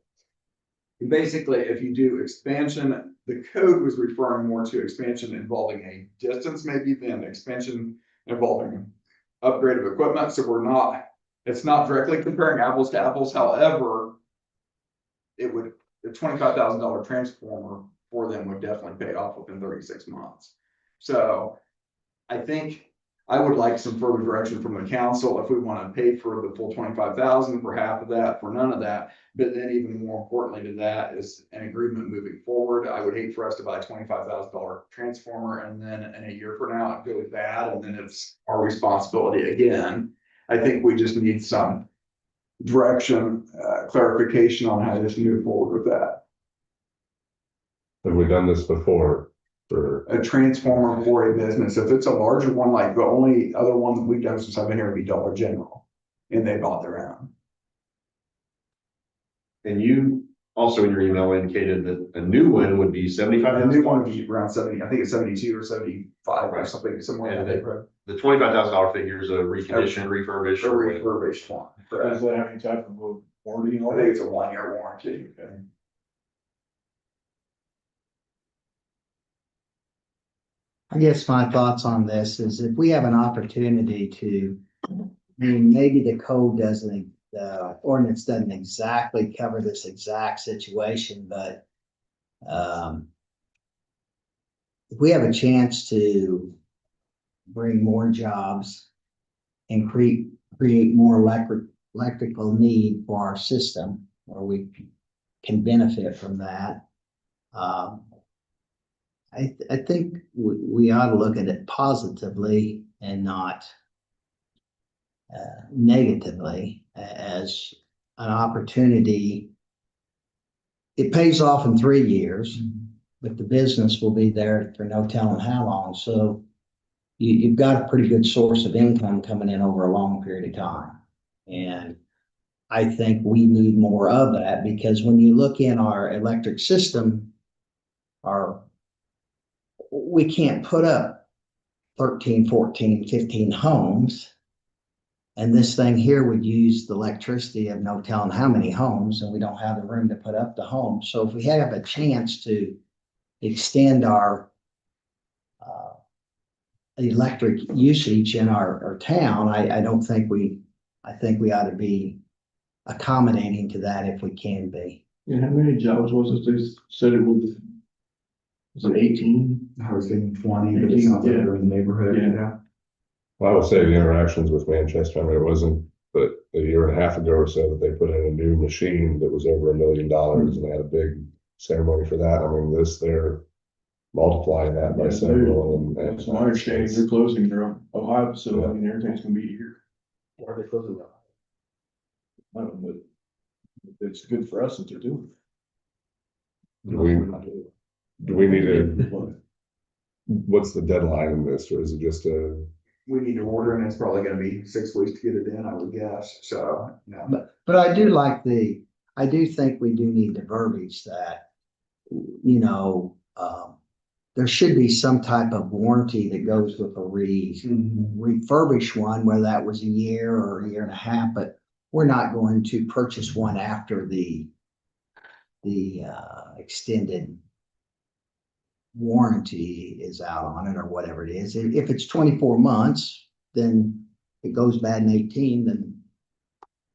basically, if you do expansion, the code was referring more to expansion involving a distance maybe than expansion involving upgrade of equipment. So it's not directly comparing apples to apples. However, the $25,000 transformer for them would definitely pay off within 36 months. So I think I would like some further direction from the council if we want to pay for the full 25,000, for half of that, for none of that. But then even more importantly to that is an agreement moving forward. I would hate for us to buy a $25,000 transformer and then in a year from now it goes bad and then it's our responsibility again. I think we just need some direction, clarification on how to move forward with that. Have we done this before? For A transformer for a business, if it's a larger one, like the only other one that we've done since I've been here would be Dollar General. And they bought their own. And you also in your email indicated that a new one would be 75. The new one would be around 70, I think it's 72 or 75 or something, somewhere in And that neighborhood. the $25,000 figure is a reconditioned, refurbished. A refurbished one. Does that have any type of a warranty I on think it? it's a 1-year warranty. I guess my thoughts on this is if we have an opportunity to, I mean, maybe the code doesn't, the ordinance doesn't exactly cover this exact situation, but if we have a chance to bring more jobs and create more electrical need for our system, or we can benefit from that. I think we ought to look at it positively and not negatively as an opportunity. It pays off in 3 years, but the business will be there for no telling how long. So you've got a pretty good source of income coming in over a long period of time. And I think we need more of that because when you look in our electric system, we can't put up 13, 14, 15 homes. And this thing here would use the electricity of no telling how many homes, and we don't have the room to put up the homes. So if we have a chance to extend our electric usage in our town, I think we ought to be accommodating to that if we can be. And how many jobs was it? They said it was it 18? I was thinking 20, but it sounds like they're in the neighborhood. Yeah. Well, I would say the interactions with Manchester, I mean, it wasn't, but a year and a half ago or so that they put in a new machine that was over $1 million and they had a big ceremony for that. I mean, they're multiplying that by Yeah, several. And That's my understanding. They're closing their Ohio facility and everything's gonna be here. Why are they closing that? I don't know, but it's good for us that they're doing it. Do we need to, what's the deadline in this, or is it just a we need to order and it's probably gonna be 6 weeks to get it in, I would guess, so, yeah. But I do like I do think we do need the verbiage that, you know, there should be some type of warranty that goes with a refurbished one, whether that was a year or a year and a half, but we're not going to purchase one after the extended warranty is out on it or whatever it is. If it's 24 months, then it goes bad in 18, then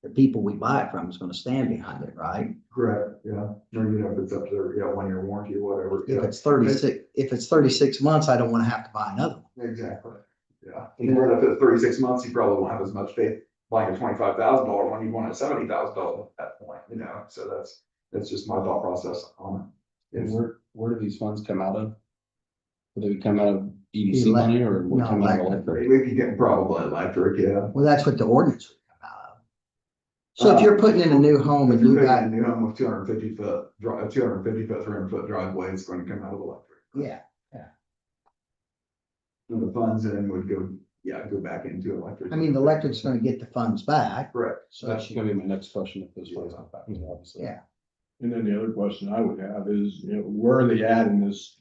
the people we buy it from is gonna stand behind it, right? Correct, yeah, or you know, if it's up to their, 1-year warranty or whatever. If it's 36 months, I don't wanna have to buy another one. Exactly, yeah. And then if it's 36 months, you probably won't have as much faith buying a $25,000 one, you want a $70,000 at that point, you know, so that's just my thought process on it. And It's- where do these funds come out of? Do they come out of EDC money or would No, come out of electric. electric? We could get probably electric, yeah. Well, that's what the ordinance would come out of. So if you're putting in a new home If and you're you putting got, in a new home with 250 foot, 300 foot driveway, it's going to come out of electric. yeah, And the funds then would go back into electric. I mean, the electric's gonna get the funds back. Correct. So That's gonna be my next question, if those funds come back, obviously. yeah, And then the other question I would have is, you know, where are they at in this?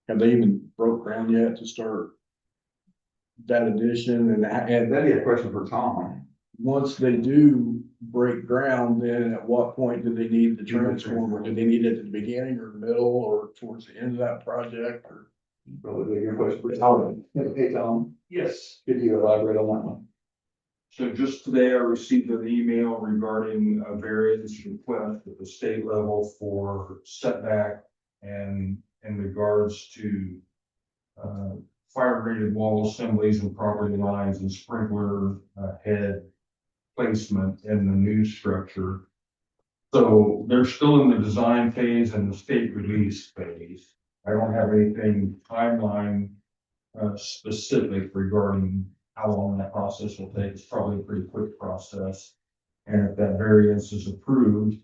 Have they even broke ground yet to start that addition and That'd be a question for Tom. once they do break ground, then at what point do they need the transformer? Do they need it at the beginning or the middle or towards the end of that project or? Probably a good question for Tom. Hey, Tom, Yes, could you elaborate on that one? so just today I received an email regarding a variance request at the state level for setback and in regards to fire rated wall assemblies and property lines and sprinkler head placement in the new structure. So they're still in the design phase and the state release phase. I don't have anything timeline specific regarding how long that process will take. It's probably a pretty quick process. And if that variance is approved,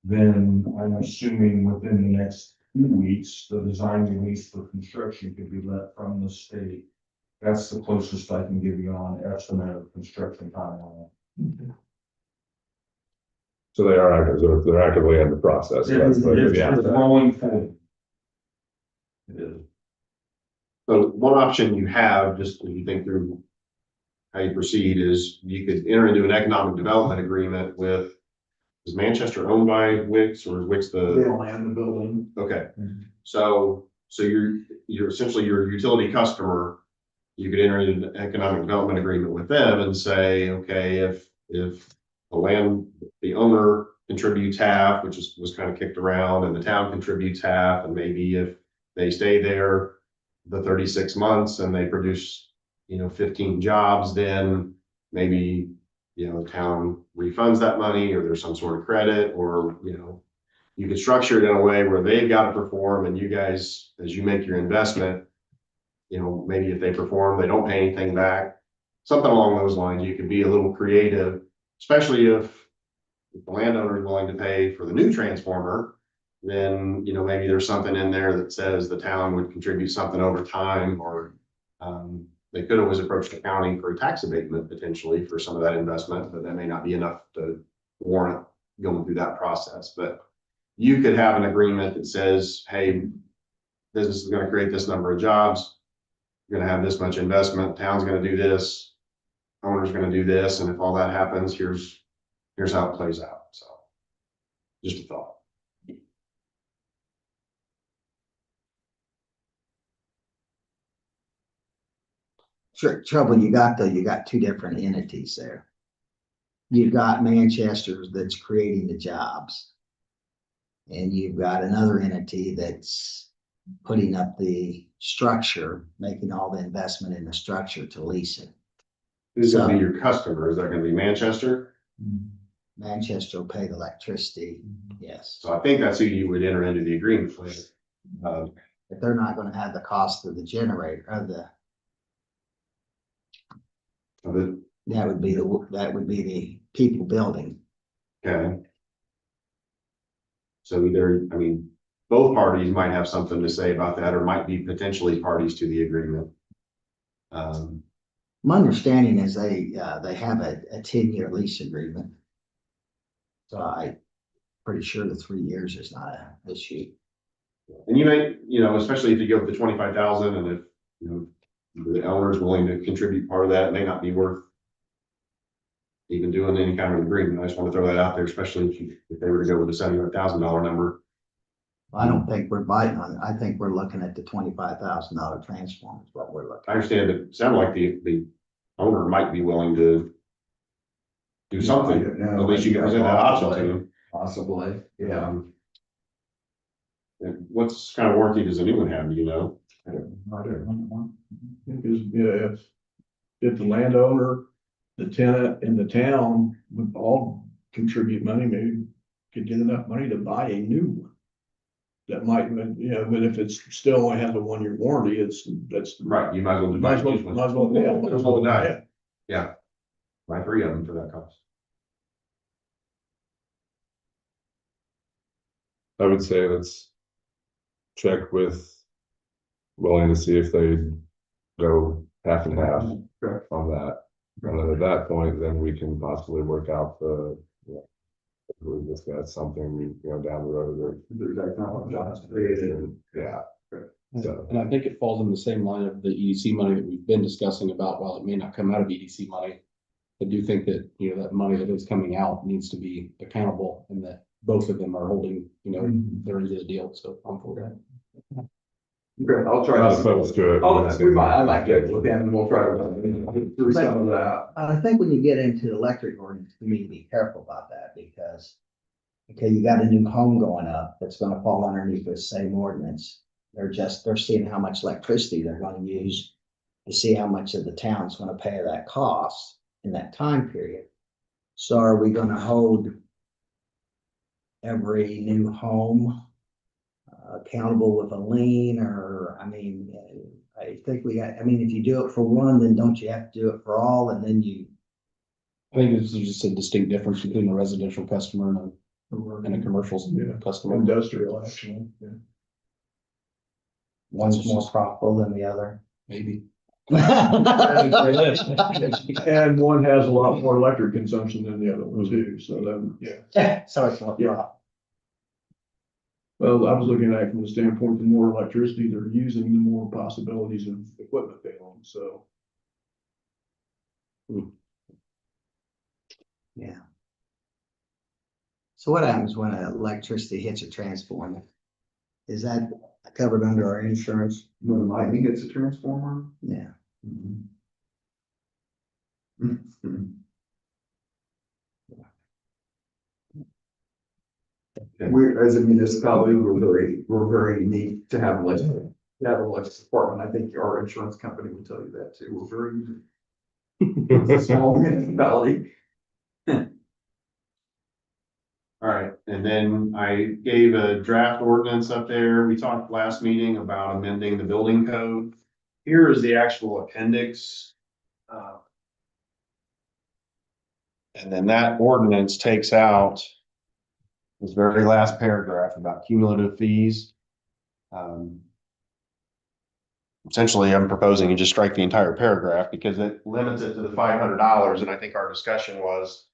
then I'm assuming within the next few weeks, the design release for construction could be let from the state. That's the closest I can give you on estimate of construction timeline. So they are active, so they're actively in the process. It's Yeah. rolling forward. It is. So one option you have, just when you think through how you proceed, is you could enter into an economic development agreement with, is Manchester owned by Wix or is Wix They the, only have the building. okay. So you're essentially your utility customer. You could enter into an economic development agreement with them and say, okay, if the owner contributes half, which was kind of kicked around, and the town contributes half, and maybe if they stay there the 36 months and they produce, 15 jobs, then maybe, the town refunds that money or there's some sort of credit, or, you could structure it in a way where they've got to perform and you guys, as you make your investment, maybe if they perform, they don't pay anything back, something along those lines. You could be a little creative, especially if the landowner is willing to pay for the new transformer, then, maybe there's something in there that says the town would contribute something over time, or they could always approach the county for a tax abatement potentially for some of that investment, but that may not be enough to warrant going through that process. But you could have an agreement that says, hey, business is going to create this number of jobs. You're going to have this much investment. Town's going to do this. Owner's going to do this. And if all that happens, here's how it plays out. So just a thought. trouble, you got two different entities there. You've got Manchester that's creating the jobs. And you've got another entity that's putting up the structure, making all the investment in the structure to lease it. Who's going to be your customer? Is that going to be Manchester? Manchester will pay the electricity, yes. So I think that's who you would enter into the agreement with. But they're not gonna have the cost of the generator, of the, that would be the people building. Okay. So either, both parties might have something to say about that, or might be potentially parties to the agreement. My understanding is they have a 10-year lease agreement. So I'm pretty sure the 3 years is not an issue. And you may, especially if you go with the 25,000 and if, the owner is willing to contribute part of that, it may not be worth even doing any kind of agreement. I just want to throw that out there, especially if they were to go with a $75,000 number. I don't think we're biting on it. I think we're looking at the $25,000 transform is what we're looking I at. understand it sounded like the owner might be willing to do something. I don't know. At least you can present that option to them. Possibly, yeah. And what kind of warranty does a new one have, do you know? I don't know. Because, yeah, if the landowner, the tenant and the town would all contribute money, maybe could get enough money to buy a new one. That might, but if it's still only has a 1-year warranty, that's. Right, you might as well do. Might as well, yeah. Might as well deny it. Yeah. Buy 3 of them for that cost. I would say let's check with willing to see if they go half and half on that. And then at that point, then we can possibly work out the, if that's something, down the road or. There's that kind of jobs created. Yeah. So, And I think it falls in the same line of the EDC money that we've been discussing about, while it may not come out of EDC money. I do think that, that money that is coming out needs to be accountable and that both of them are holding, their end of the deal, so I'm for that. Okay, I'll try. Not opposed to it. I like it, with them, and we'll try to do some of that. I think when you get into the electric ordinance, you need to be careful about that because, okay, you got a new home going up that's gonna fall underneath the same ordinance. They're seeing how much electricity they're gonna use to see how much of the town's gonna pay that cost in that time period. So are we gonna hold every new home accountable with a lien or, I think if you do it for one, then don't you have to do it for all and then you. I think this is just a distinct difference between a residential customer and a commercial customer. Industrial, actually, yeah. One's more profitable than the other. Maybe. And one has a lot more electric consumption than the other one too, so then, yeah. So it's not, yeah. Well, I was looking at it from the standpoint, the more electricity they're using, the more possibilities of equipment failing, so. Yeah. So what happens when electricity hits a transformer? Is that covered under our insurance? When the lightning hits a transformer. Yeah. We're, as a municipality, we're very unique to have electric department. I think our insurance company would tell you that too. We're very unique. It's a small municipality. All right, and then I gave a draft ordinance up there. We talked last meeting about amending the building code. Here is the actual appendix. And then that ordinance takes out this very last paragraph about cumulative fees. Essentially, I'm proposing you just strike the entire paragraph because it limits it to the $500. And I think our discussion was,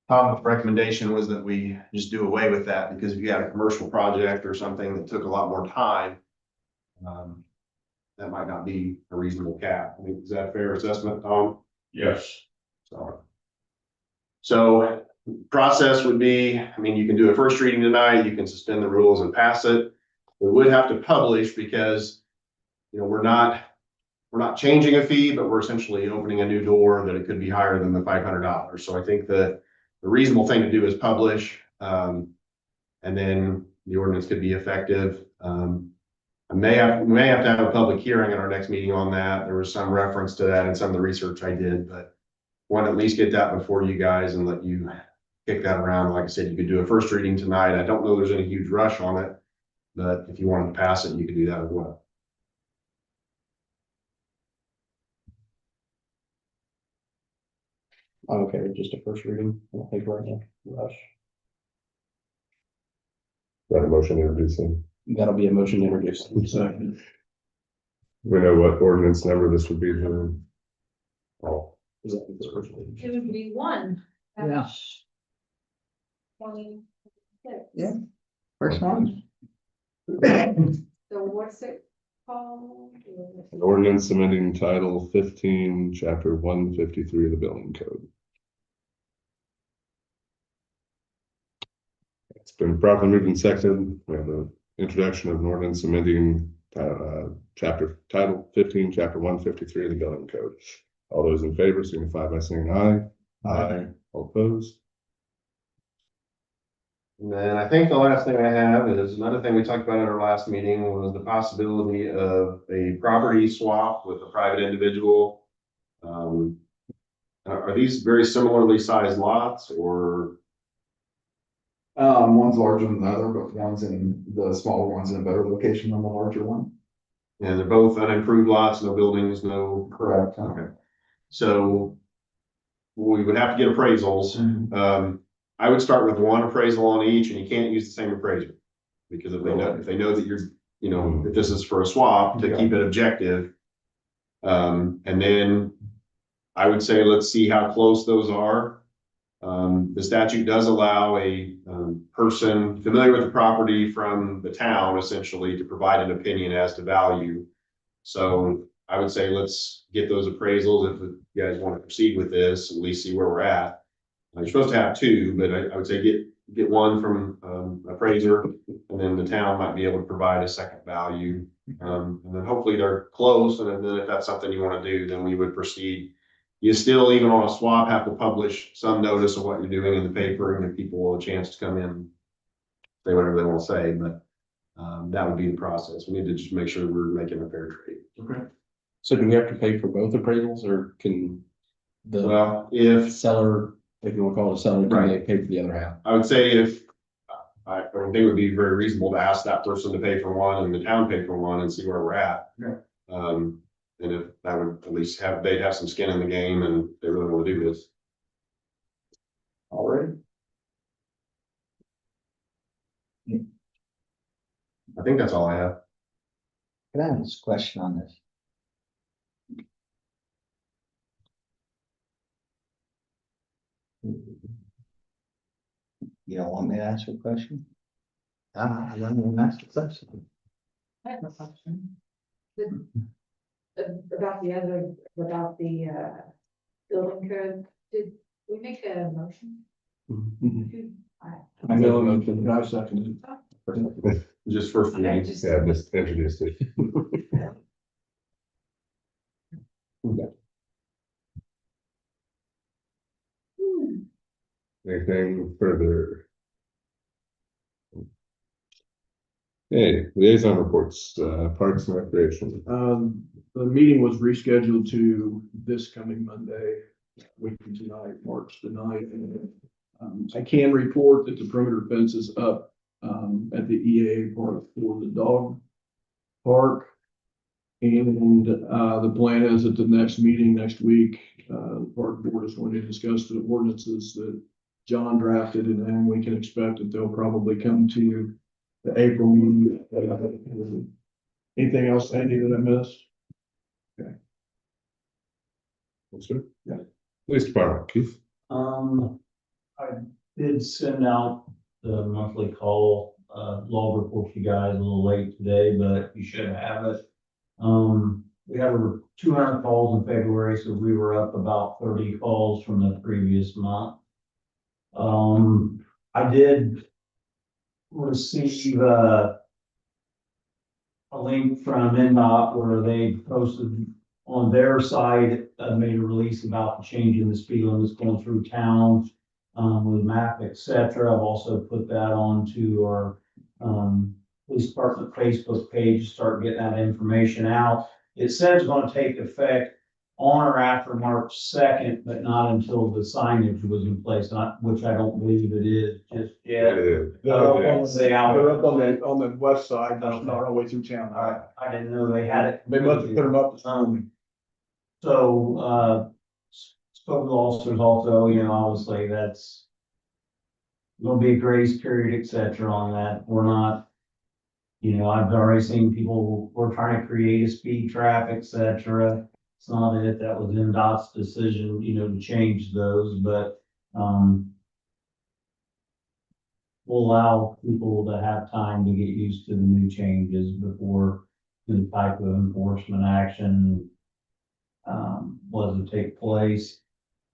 Tom's recommendation was that we just do away with that because if you had a commercial project or something that took a lot more time, that might not be a reasonable cap. I mean, is that a fair assessment, Tom? Yes. So process would be, you can do a first reading tonight, you can suspend the rules and pass it. We would have to publish because, we're not changing a fee, but we're essentially opening a new door that it could be higher than the $500. So I think that the reasonable thing to do is publish, and then the ordinance could be effective. We may have to have a public hearing at our next meeting on that. There was some reference to that in some of the research I did, but want to at least get that before you guys and let you kick that around. Like I said, you could do a first reading tonight. I don't know there's any huge rush on it, but if you wanted to pass it, you could do that as well. Okay, just a first reading. I don't think we're in a rush. that a motion introducing. That'll be a motion introduced. Second. We know what ordinance number this would be. Oh, Is that the first one? It would be one. Yeah. 26. Yeah. First one. So what's it called? an ordinance amending title 15, chapter 153 of the building code. It's been properly moved and seconded. We have the introduction of an ordinance amending title 15, chapter 153 of the building code. All those in favor signify by saying aye. Aye. All opposed? And then I think the last thing I have is another thing we talked about at our last meeting was the possibility of a property swap with a private individual. Are these very similarly sized lots or? One's larger than the other, but the smaller one's in a better location than the larger one. And they're both unimproved lots, no buildings, no. Correct. Okay. So we would have to get appraisals. I would start with one appraisal on each, and you can't use the same appraiser. Because if they know that you're, if this is for a swap, to keep it objective. And then I would say, let's see how close those are. The statute does allow a person familiar with the property from the town essentially to provide an opinion as to value. So I would say, let's get those appraisals. If you guys want to proceed with this, at least see where we're at. You're supposed to have two, but I would say get one from appraiser, and then the town might be able to provide a second value. And then hopefully they're close, and then if that's something you want to do, then we would proceed. You still, even on a swap, have to publish some notice of what you're doing in the paper and give people a chance to come in, say whatever they want to say, but that would be the process. We need to just make sure we're making a fair trade. Okay. So do we have to pay for both appraisals, or can the Well, if seller, if you want to call it a seller, can they pay for the other half? I would say if, I think it would be very reasonable to ask that person to pay for one and the town pay for one and see where we're at. Yeah. And if that would at least they'd have some skin in the game and they really want to do this. All right. I think that's all I have. Can I ask a question on this? You don't want me to ask a question? I don't want to ask a question. I have a question. About the building code, did we make a motion? I know, I second it. Just first Okay, reading. just- Yeah, just introduced it. Anything further? Okay, liaison reports, Parks and Recreation. The meeting was rescheduled to this coming Monday, week from tonight, March the 9th. I can report that the perimeter fence is up, at the EAA park for the dog park. And, the plan is at the next meeting next week, the park board is going to discuss the ordinances that John drafted, and then we can expect that they'll probably come to the April meeting. Anything else, Andy, that I missed? Okay. Yes, sir. Yeah. Police Department, Keith. I did send out the monthly call, log report to you guys a little late today, but you should have it. We had over 200 calls in February, so we were up about 30 calls from the previous month. I did receive a link from NDOT where they posted on their site, made a release about the change in the speed limits going through town, with map, etc. I've also put that onto our, police department Facebook page, start getting that information out. It says it's going to take effect on or after March 2nd, but not until the signage was in place, which I don't believe it is just yet. They're up on the west side, not all the way through town. I didn't know they had it. They must have put them up. So, spoke to officers also, obviously that's there'll be a grace period, et cetera, on that. We're not, I've already seen people, we're trying to create a speed trap, et cetera. It's not it, that was NDOT's decision, you know, to change those, but, we'll allow people to have time to get used to the new changes before the type of enforcement action was to take place.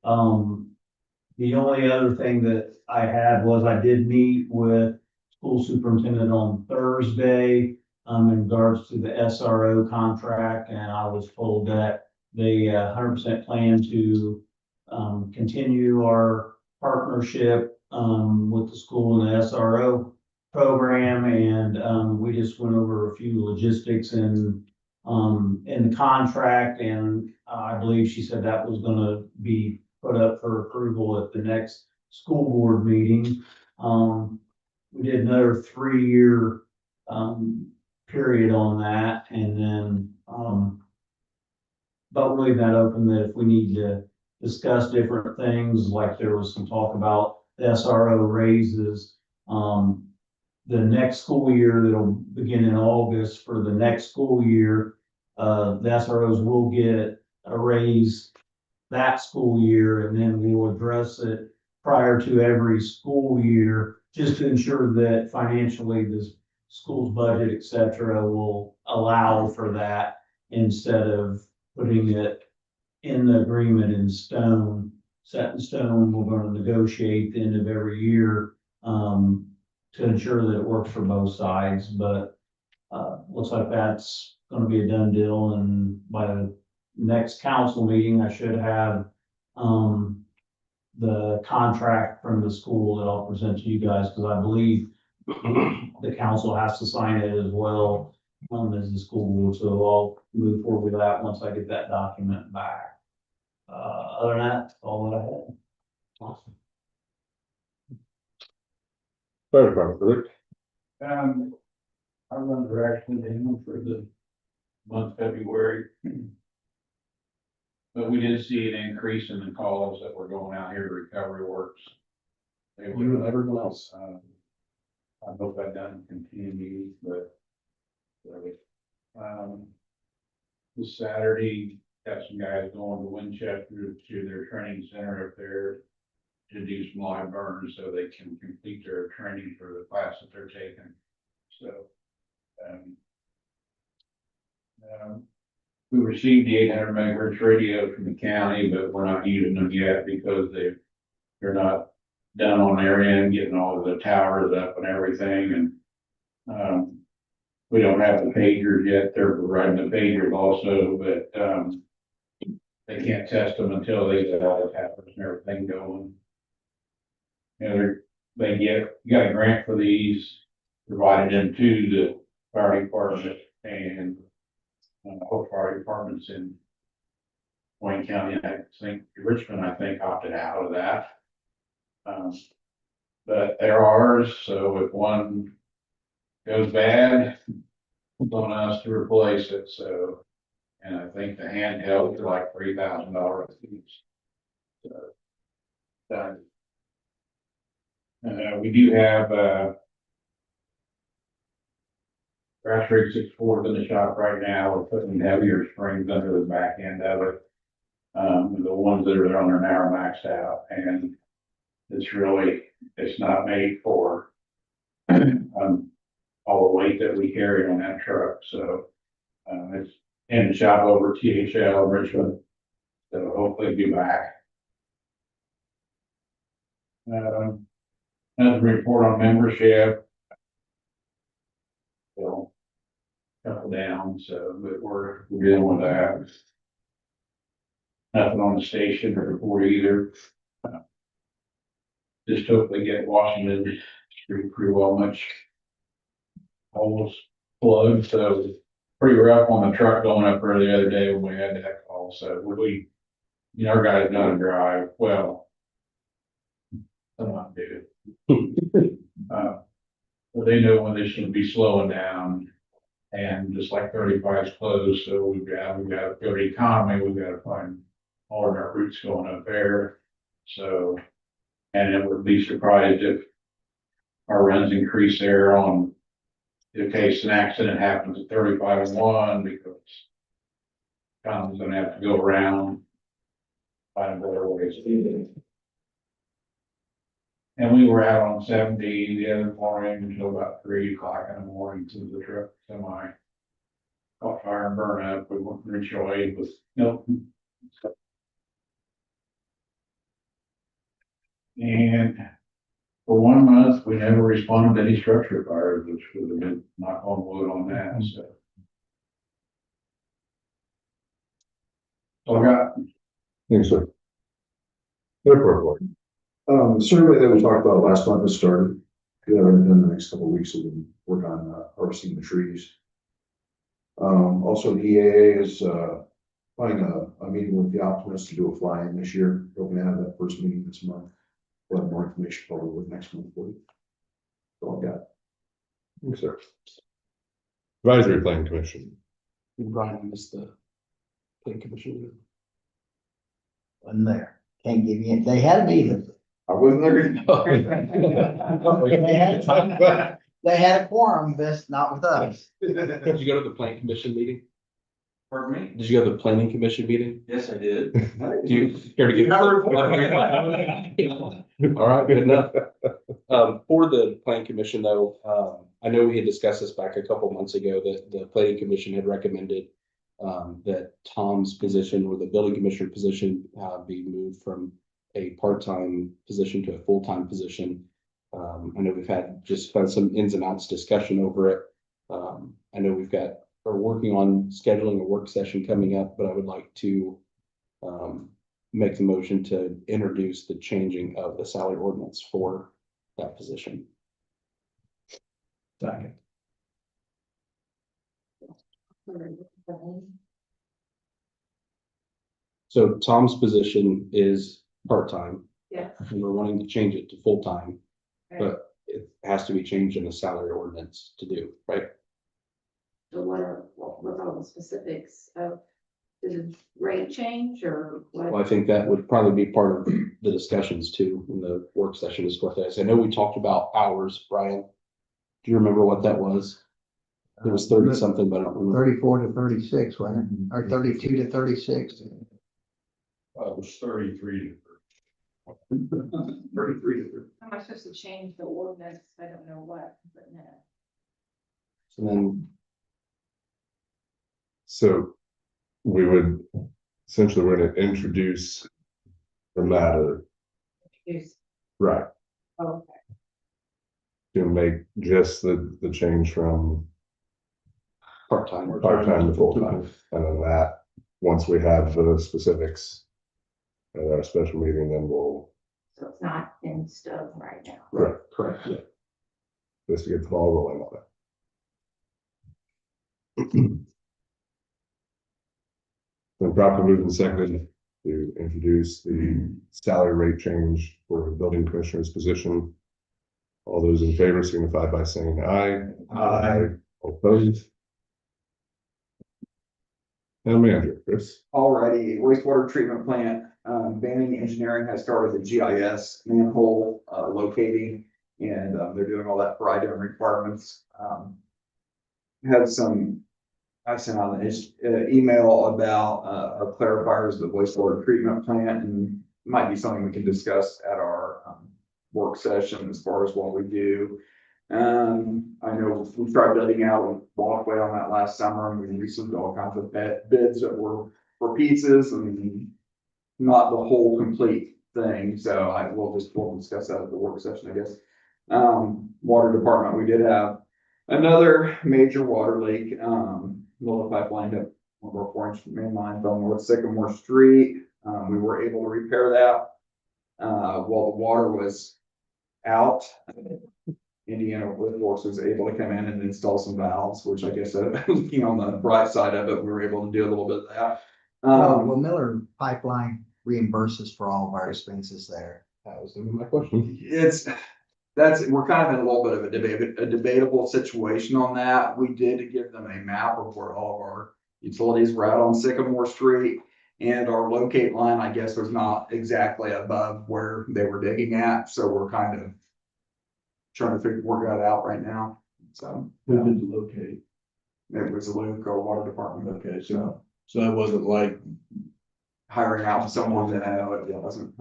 The only other thing that I had was I did meet with school superintendent on Thursday in regards to the SRO contract, and I was told that they 100% plan to continue our partnership with the school and the SRO program, and we just went over a few logistics in the contract, and I believe she said that was gonna be put up for approval at the next school board meeting. We did another 3-year period on that, and then but we'll leave that open, that if we need to discuss different things, like there was some talk about the SRO raises, the next school year that'll begin in August, for the next school year, the SROs will get a raise that school year, and then we'll address it prior to every school year, just to ensure that financially the school's budget, et cetera, will allow for that, instead of putting it in the agreement in stone, set in stone. We're going to negotiate the end of every year to ensure that it works for both sides, but looks like that's going to be a done deal, and by the next council meeting, I should have the contract from the school that I'll present to you guys, because I believe the council has to sign it as well as the school board, so I'll move forward with that once I get that document back. Other than that, that's all that I had. Awesome. Fire department, Rick. I run direction down for the month of February. But we did see an increase in the calls that were going out here to Recovery Works. They were, You and everyone else. I hope that doesn't continue, but this Saturday, got some guys going to Winchester to their training center up there to do some live burns so they can complete their training for the class that they're taking. So, we received the 800 megahertz radio from the county, but we're not using them yet because they're not done on their end, getting all of the towers up and everything. And, we don't have the pagers yet. They're providing the pagers also, but, they can't test them until they get all the towers and everything going. You know, you got a grant for these, provided them to the fire department and both fire departments in Wayne County. I think Richmond, opted out of that. But they're ours, so if one goes bad, it's on us to replace it, so. And I think the handhelds are like $3,000 each. So, we do have, Grass Rig 64 in the shop right now. We're putting heavier springs under the back end of it. The ones that are on there now are maxed out, and it's not made for all the weight that we carry on that truck. So it's in the shop over THL in Richmond. So hopefully be back. Another report on membership. Still couple down, so but we're dealing with that. Nothing on the station to report either. Just hopefully get Washington Street pretty well much holes plugged, so pretty rough on the truck going up there the other day when we had that call. So our guys done a drive. Well, someone did it. But they know when they should be slowing down, and just like 35 is closed, so we've got to go to economy. We've got to find alternate routes going up there. So, and it would be surprised if our runs increase there on in case an accident happens at 35 and 1, because Tom's gonna have to go around. Find a better way to do it. And we were out on 17 the other morning until about 3 o'clock in the morning to the truck semi. Caught fire and burn up, we went mutual aid with Milton. And for 1 month, we never responded to any structure fires, which would have been knock on wood on that, so. So I got, Thanks, sir. Airport board. The survey that we talked about last month has started. In the next couple of weeks, we'll work on harvesting the trees. Also the EAA is, planning a meeting with the Optimists to do a fly-in this year. Hoping to have that first meeting this month. We'll have more information probably with next month for you. That's all I got. Thanks, sir. Advisory Plan Commission. Brian missed the planning commission. Wasn't there. Can't give you, they had a meeting. I wasn't there. They had a quorum, but not with us. Did you go to the planning commission meeting? pardon me? Did you go to the planning commission meeting? Yes, I did. Do you care to give? All right, good enough. For the planning commission though, I know we had discussed this back a couple months ago, that the planning commission had recommended that Tom's position or the building commissioner position be moved from a part-time position to a full-time position. I know we've had just some ins and outs discussion over it. I know we're working on scheduling a work session coming up, but I would like to make the motion to introduce the changing of the salary ordinance for that position. Second. So Tom's position is part-time. Yeah. And we're wanting to change it to full-time, Right. but it has to be changed in the salary ordinance to do, right? So what are all the specifics of, is it rate change or what? Well, I think that would probably be part of the discussions too, in the work session is what that is. I know we talked about hours, Brian. Do you remember what that was? It was 30 something, but I don't remember. 34 to 36, wasn't it? Or 32 to 36. It was 33. 33. How am I supposed to change the ordinance? I don't know what, but no. So then, So we would, essentially, we're gonna introduce the matter, Introduce, right, oh, okay. to make just the change from part-time. part-time to full-time. And then that, once we have the specifics at our special meeting, then we'll, So it's not in stone right now. Correct, yeah. just to get the ball rolling on it. Then properly moved and seconded to introduce the salary rate change for the building commissioner's position. All those in favor signify by saying aye. Aye. All opposed? Town manager, Chris. Alrighty, wastewater treatment plant, Banning Engineering has started the GIS manhole locating, and they're doing all that for item requirements. Had some, I sent out an email about our clarifiers, the wastewater treatment plant, and might be something we can discuss at our work session as far as what we do. I know we tried building out a walkway on that last summer, and we received all kinds of bids that were for pieces and not the whole complete thing, so we'll discuss that at the work session, I guess. Water department, we did have another major water leak, Miller pipeline up one of our 4-inch main lines on North Sycamore Street. We were able to repair that while the water was out. Indiana Works was able to come in and install some valves, which I guess, looking on the bright side of it, we were able to do a little bit of that. Well, Miller Pipeline reimburses for all of our expenses there. That was gonna be my question. We're kind of in a little bit of a debatable situation on that. We did give them a map of where all of our utilities were out on Sycamore Street. And our locate line, I guess, was not exactly above where they were digging at, so we're kind of trying to work that out right now, so. Who did the locate? It was a Luke or water department. Okay, so So that wasn't like, hiring out someone that it wasn't,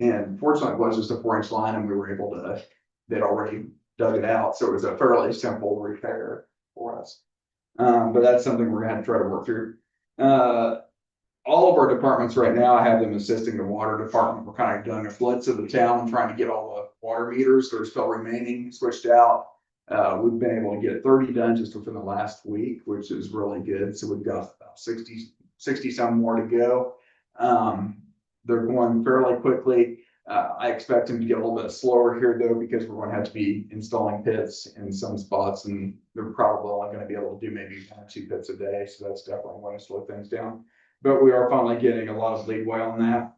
And fortunately, it was just a 4-inch line and we were able to, they'd already dug it out, so it was a fairly simple repair for us. But that's something we're gonna have to try to work through. All of our departments right now, I have them assisting the water department. We're kind of doing a blitz of the town and trying to get all the water meters that are still remaining switched out. We've been able to get 30 done just within the last week, which is really good. So we've got about 60 some more to go. They're going fairly quickly. I expect them to get a little bit slower here though, because we're going to have to be installing pits in some spots and they're probably only going to be able to do maybe 1 or 2 pits a day. So that's definitely going to slow things down. But we are finally getting a lot of leeway on that.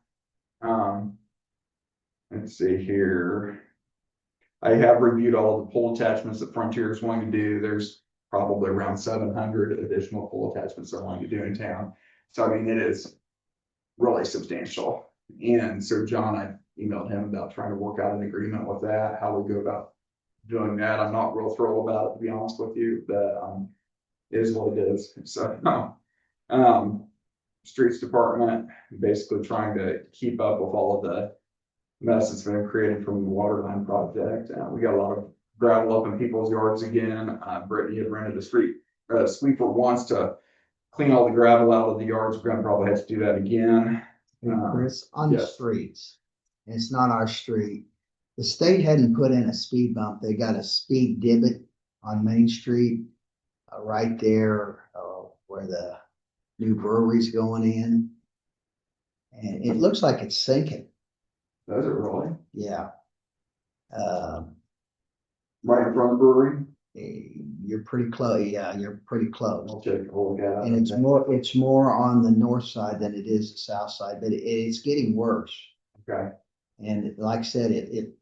Let's see here. I have reviewed all of the pole attachments that Frontier is wanting to do. There's probably around 700 additional pole attachments they're wanting to do in town. So I mean, it is really substantial. And so John, I emailed him about trying to work out an agreement with that, how we go about doing that. I'm not real thrilled about it, to be honest with you, but it is what it is. So streets department, basically trying to keep up with all of the mess that's been created from the water line project. We got a lot of gravel up in people's yards again. Brittany had rented a street sweeper once to clean all the gravel out of the yards. We're gonna probably have to do that again. And Chris, on the streets, and it's not our street. The state hadn't put in a speed bump. They got a speed divot on Main Street, right there, where the new brewery's going in. And it looks like it's sinking. Does it really? Yeah. Right in front of the brewery? You're pretty close. Yeah, you're pretty close. I'll take a look at it. And it's more on the north side than it is the south side, but it's getting worse. Okay. And like I said, it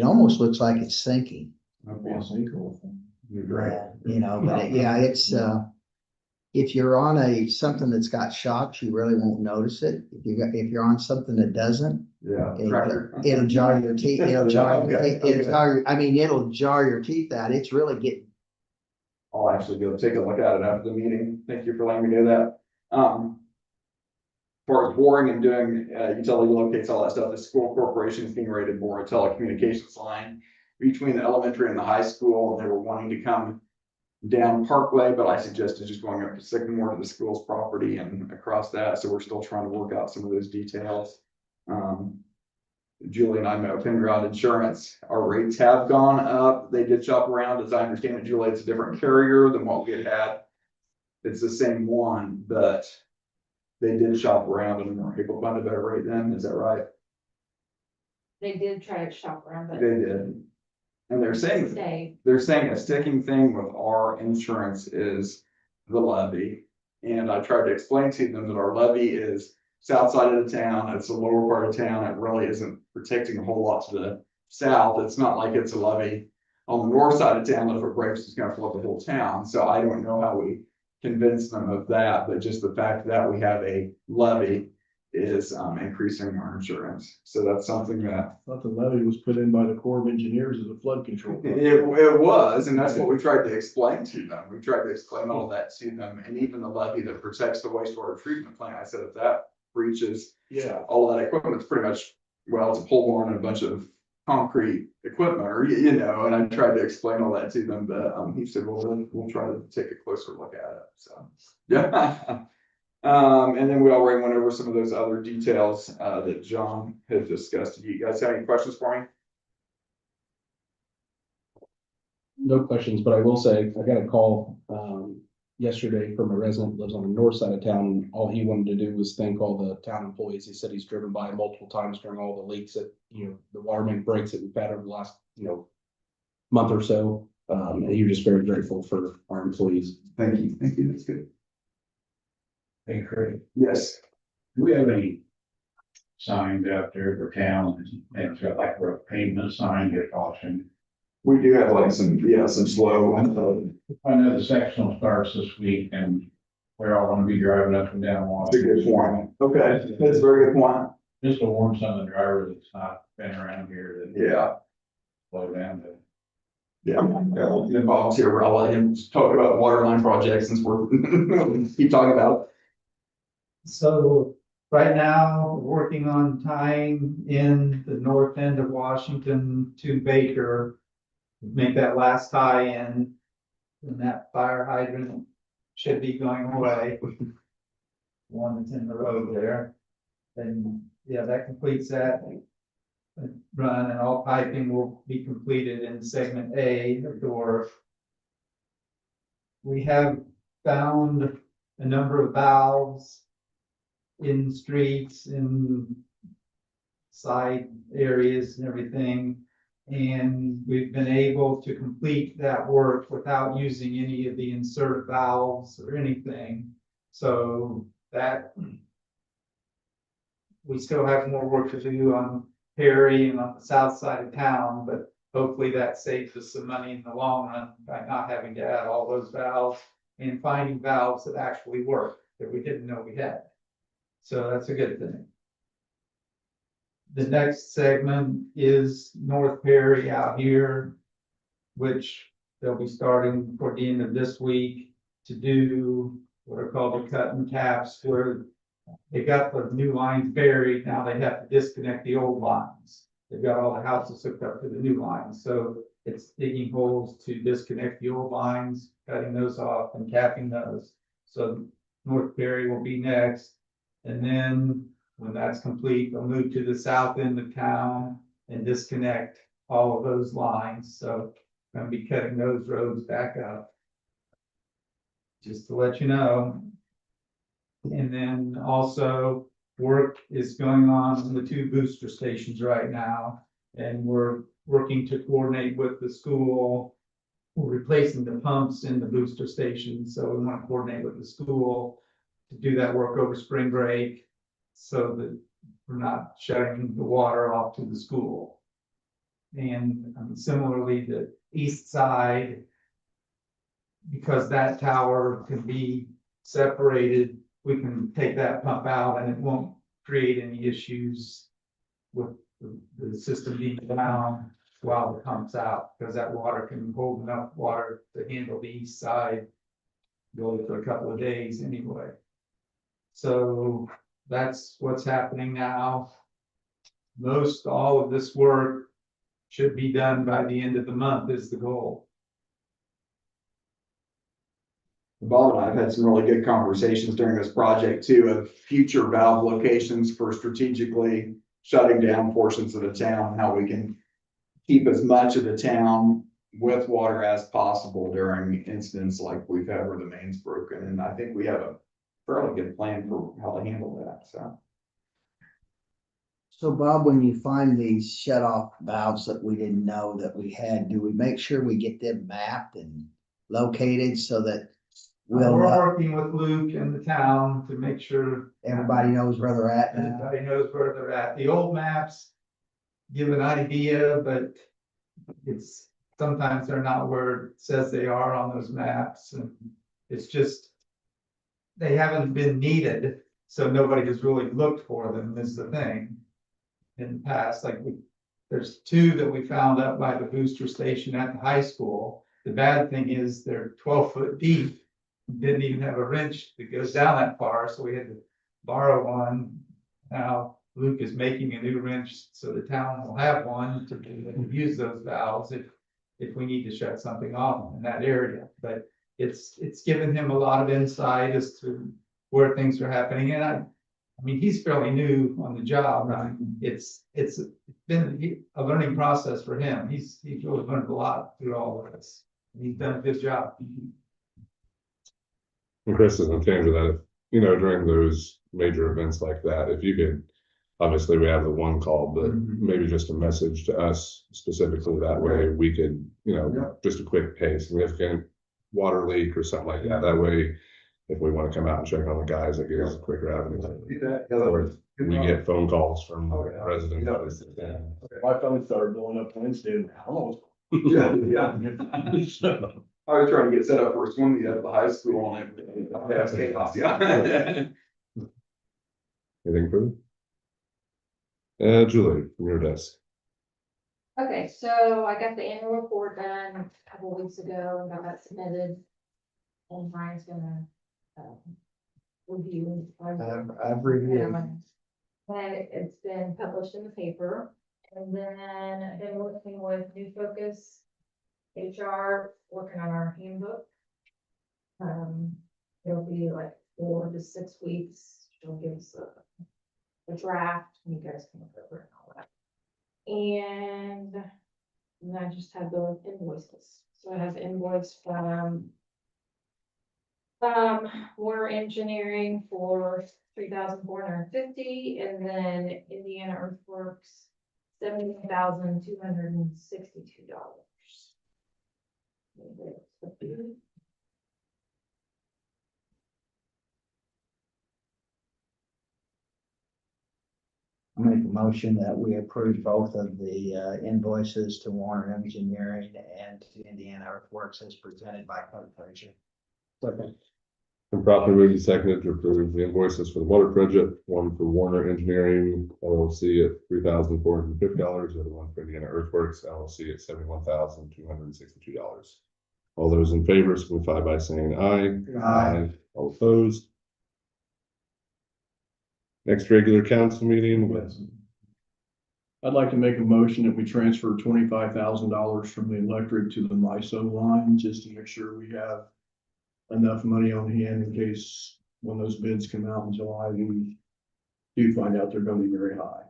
almost looks like it's sinking. You're right. You know, but yeah, it's, if you're on something that's got shocks, you really won't notice it. If you're on something that doesn't, Yeah. it'll jar your teeth. It'll jar your teeth out. It's really getting. I'll actually go take a look at it after the meeting. Thank you for letting me do that. As far as boring and doing utility locates, all that stuff, the school corporation is getting ready to bore a telecommunications line between the elementary and the high school. They were wanting to come down Parkway, but I suggested just going up to Sycamore to the school's property and across that. So we're still trying to work out some of those details. Julie and I met with Penrod Insurance. Our rates have gone up. They did shop around. As I understand it, Julie, it's a different carrier than what we had had. It's the same one, but they did shop around and were able to find a better rate then. Is that right? They did try to shop around, but. They did. And they're saying Stay. a sticking thing with our insurance is the levy. And I tried to explain to them that our levy is south side of the town. It's the lower part of town. It really isn't protecting a whole lot to the south. It's not like it's a levy on the north side of town that if it breaks, it's gonna flood the whole town. So I don't know how we convince them of that, but just the fact that we have a levy is increasing our insurance. So that's something that I thought the levy was put in by the Corps of Engineers as a flood control. it was, and that's what we tried to explain to them. We tried to explain all that to them, and even the levy that protects the wastewater treatment plant. I said, if that breaches, all of that equipment's pretty much, well, it's a pole barn and a bunch of concrete equipment, or you know. And I tried to explain all that to them, but he said, well, we'll try to take a closer look at it. So yeah. And then we already went over some of those other details that John had discussed. Do you guys have any questions for me? No questions, but I will say, I got a call, yesterday from a resident who lives on the north side of town. And all he wanted to do was thank all the town employees. He said he's driven by multiple times during all the leaks that, the water main breaks that we've had over the last, month or so. And he was just very grateful for our employees. Thank you. Thank you. That's good. Hey, Craig, Yes. do we have any signs out there for town and got like a pavement sign get caution? We do have like some slow. I know the sectional starts this week and we're all gonna be driving up and down. That's a good point. Okay, that's a very good point. Just to warn some of the drivers that's not been around here that. Yeah. Slow down to. Yeah, and Bob's here, I'll let him talk about water line projects since we're, keep talking about it. So right now, we're working on tying in the north end of Washington to Baker. Make that last tie in, and that fire hydrant should be going away. One that's in the road there. And yeah, that completes that run, and all piping will be completed in segment A of the work. We have found a number of valves in streets, in side areas and everything. And we've been able to complete that work without using any of the insert valves or anything. So that we still have more work to do on Perry and on the south side of town, but hopefully that saves us some money in the long run by not having to add all those valves and finding valves that actually work that we didn't know we had. So that's a good thing. The next segment is North Perry out here, which they'll be starting toward the end of this week to do what are called the cut and caps, where they got the new lines buried. Now they have to disconnect the old lines. They've got all the houses hooked up to the new lines. So it's digging holes to disconnect the old lines, cutting those off and capping those. So North Perry will be next. And then when that's complete, they'll move to the south end of town and disconnect all of those lines. So I'm gonna be cutting those roads back up. Just to let you know. And then also work is going on the 2 booster stations right now. And we're working to coordinate with the school. We're replacing the pumps in the booster stations. So we want to coordinate with the school to do that work over spring break, so that we're not shutting the water off to the school. And similarly, the east side, because that tower can be separated, we can take that pump out and it won't create any issues with the system being down while the pump's out, because that water can hold enough water to handle the east side really for a couple of days anyway. So that's what's happening now. Most all of this work should be done by the end of the month is the goal. Bob and I have had some really good conversations during this project too, of future valve locations for strategically shutting down portions of the town, how we can keep as much of the town with water as possible during incidents like we've had where the main's broken. And I think we have a fairly good plan for how to handle that, so. So Bob, when you find these shut off valves that we didn't know that we had, do we make sure we get them mapped and located so that we'll We're working with Luke and the town to make sure everybody knows where they're at now? everybody knows where they're at. The old maps give an idea, but it's sometimes they're not where it says they are on those maps, and it's just they haven't been needed, so nobody has really looked for them is the thing. In the past, like there's 2 that we found up by the booster station at the high school. The bad thing is they're 12 foot deep. Didn't even have a wrench that goes down that far, so we had to borrow one. Now Luke is making a new wrench, so the town will have one to use those valves if we need to shut something off in that area. But it's given him a lot of insight as to where things are happening. And I mean, he's fairly new on the job, right? It's been a learning process for him. He's really learned a lot through all of this. He's done a good job. And Chris is in favor that, if, during those major events like that, if you could, obviously we have the one call, but maybe just a message to us specifically, that way we could, just a quick, hey, significant water leak or something like that. That way, if we want to come out and check on the guys, it gives us a quicker avenue. Or we get phone calls from residents. My phone started blowing up Wednesday and almost. Yeah. I was trying to get set up for a swim meet at the high school and that's chaos, yeah. Anything further? Julie, from your desk. Okay, so I got the annual report done a couple weeks ago and got that submitted. And Brian's gonna, review. I've reviewed. And it's been published in the paper. And then I've been working with New Focus HR, working on our handbook. It'll be like 4 to 6 weeks. She'll give us a draft, and you guys can look over it and all that. And I just have the invoices. So I have invoice from Warner Engineering for $3,450, and then Indiana Earthworks $70,262. I make a motion that we approve both of the invoices to Warner Engineering and to Indiana Earthworks as presented by Code Frazier. Second. And properly moved and seconded to approve the invoices for the water project, one for Warner Engineering LLC at $3,450, the other one for Indiana Earthworks LLC at $71,262. All those in favor signify by saying aye. Aye. All opposed. Next regular council meeting was I'd like to make a motion that we transfer $25,000 from the electric to the MISO line, just to make sure we have enough money on hand in case when those bids come out in July, we do find out they're gonna be very high.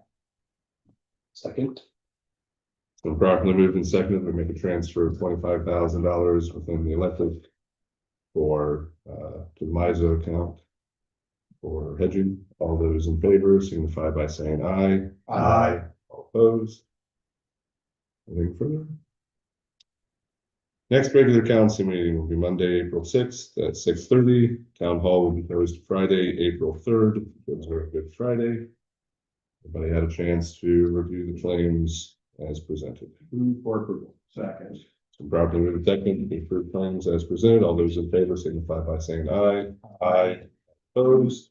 Second. been properly moved and seconded to make a transfer of $25,000 within the electric for, to the MISO account for hedging. All those in favor signify by saying aye. Aye. All opposed? Anything further? Next regular council meeting will be Monday, April 6th at 6:30. Town hall will be Thursday, Friday, April 3rd. Those are Good Friday. Everybody had a chance to review the claims as presented. Move for approval. Second. So properly moved and seconded to approve claims as presented. All those in favor signify by saying aye. Aye. Opposed?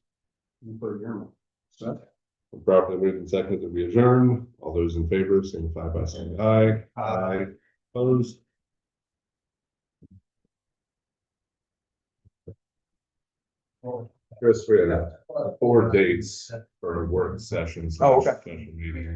Move for adjournment. Second. So properly moved and seconded that we adjourn. All those in favor signify by saying aye. Aye. Opposed? Chris, we had 4 dates for work sessions. Oh, okay. Special meeting.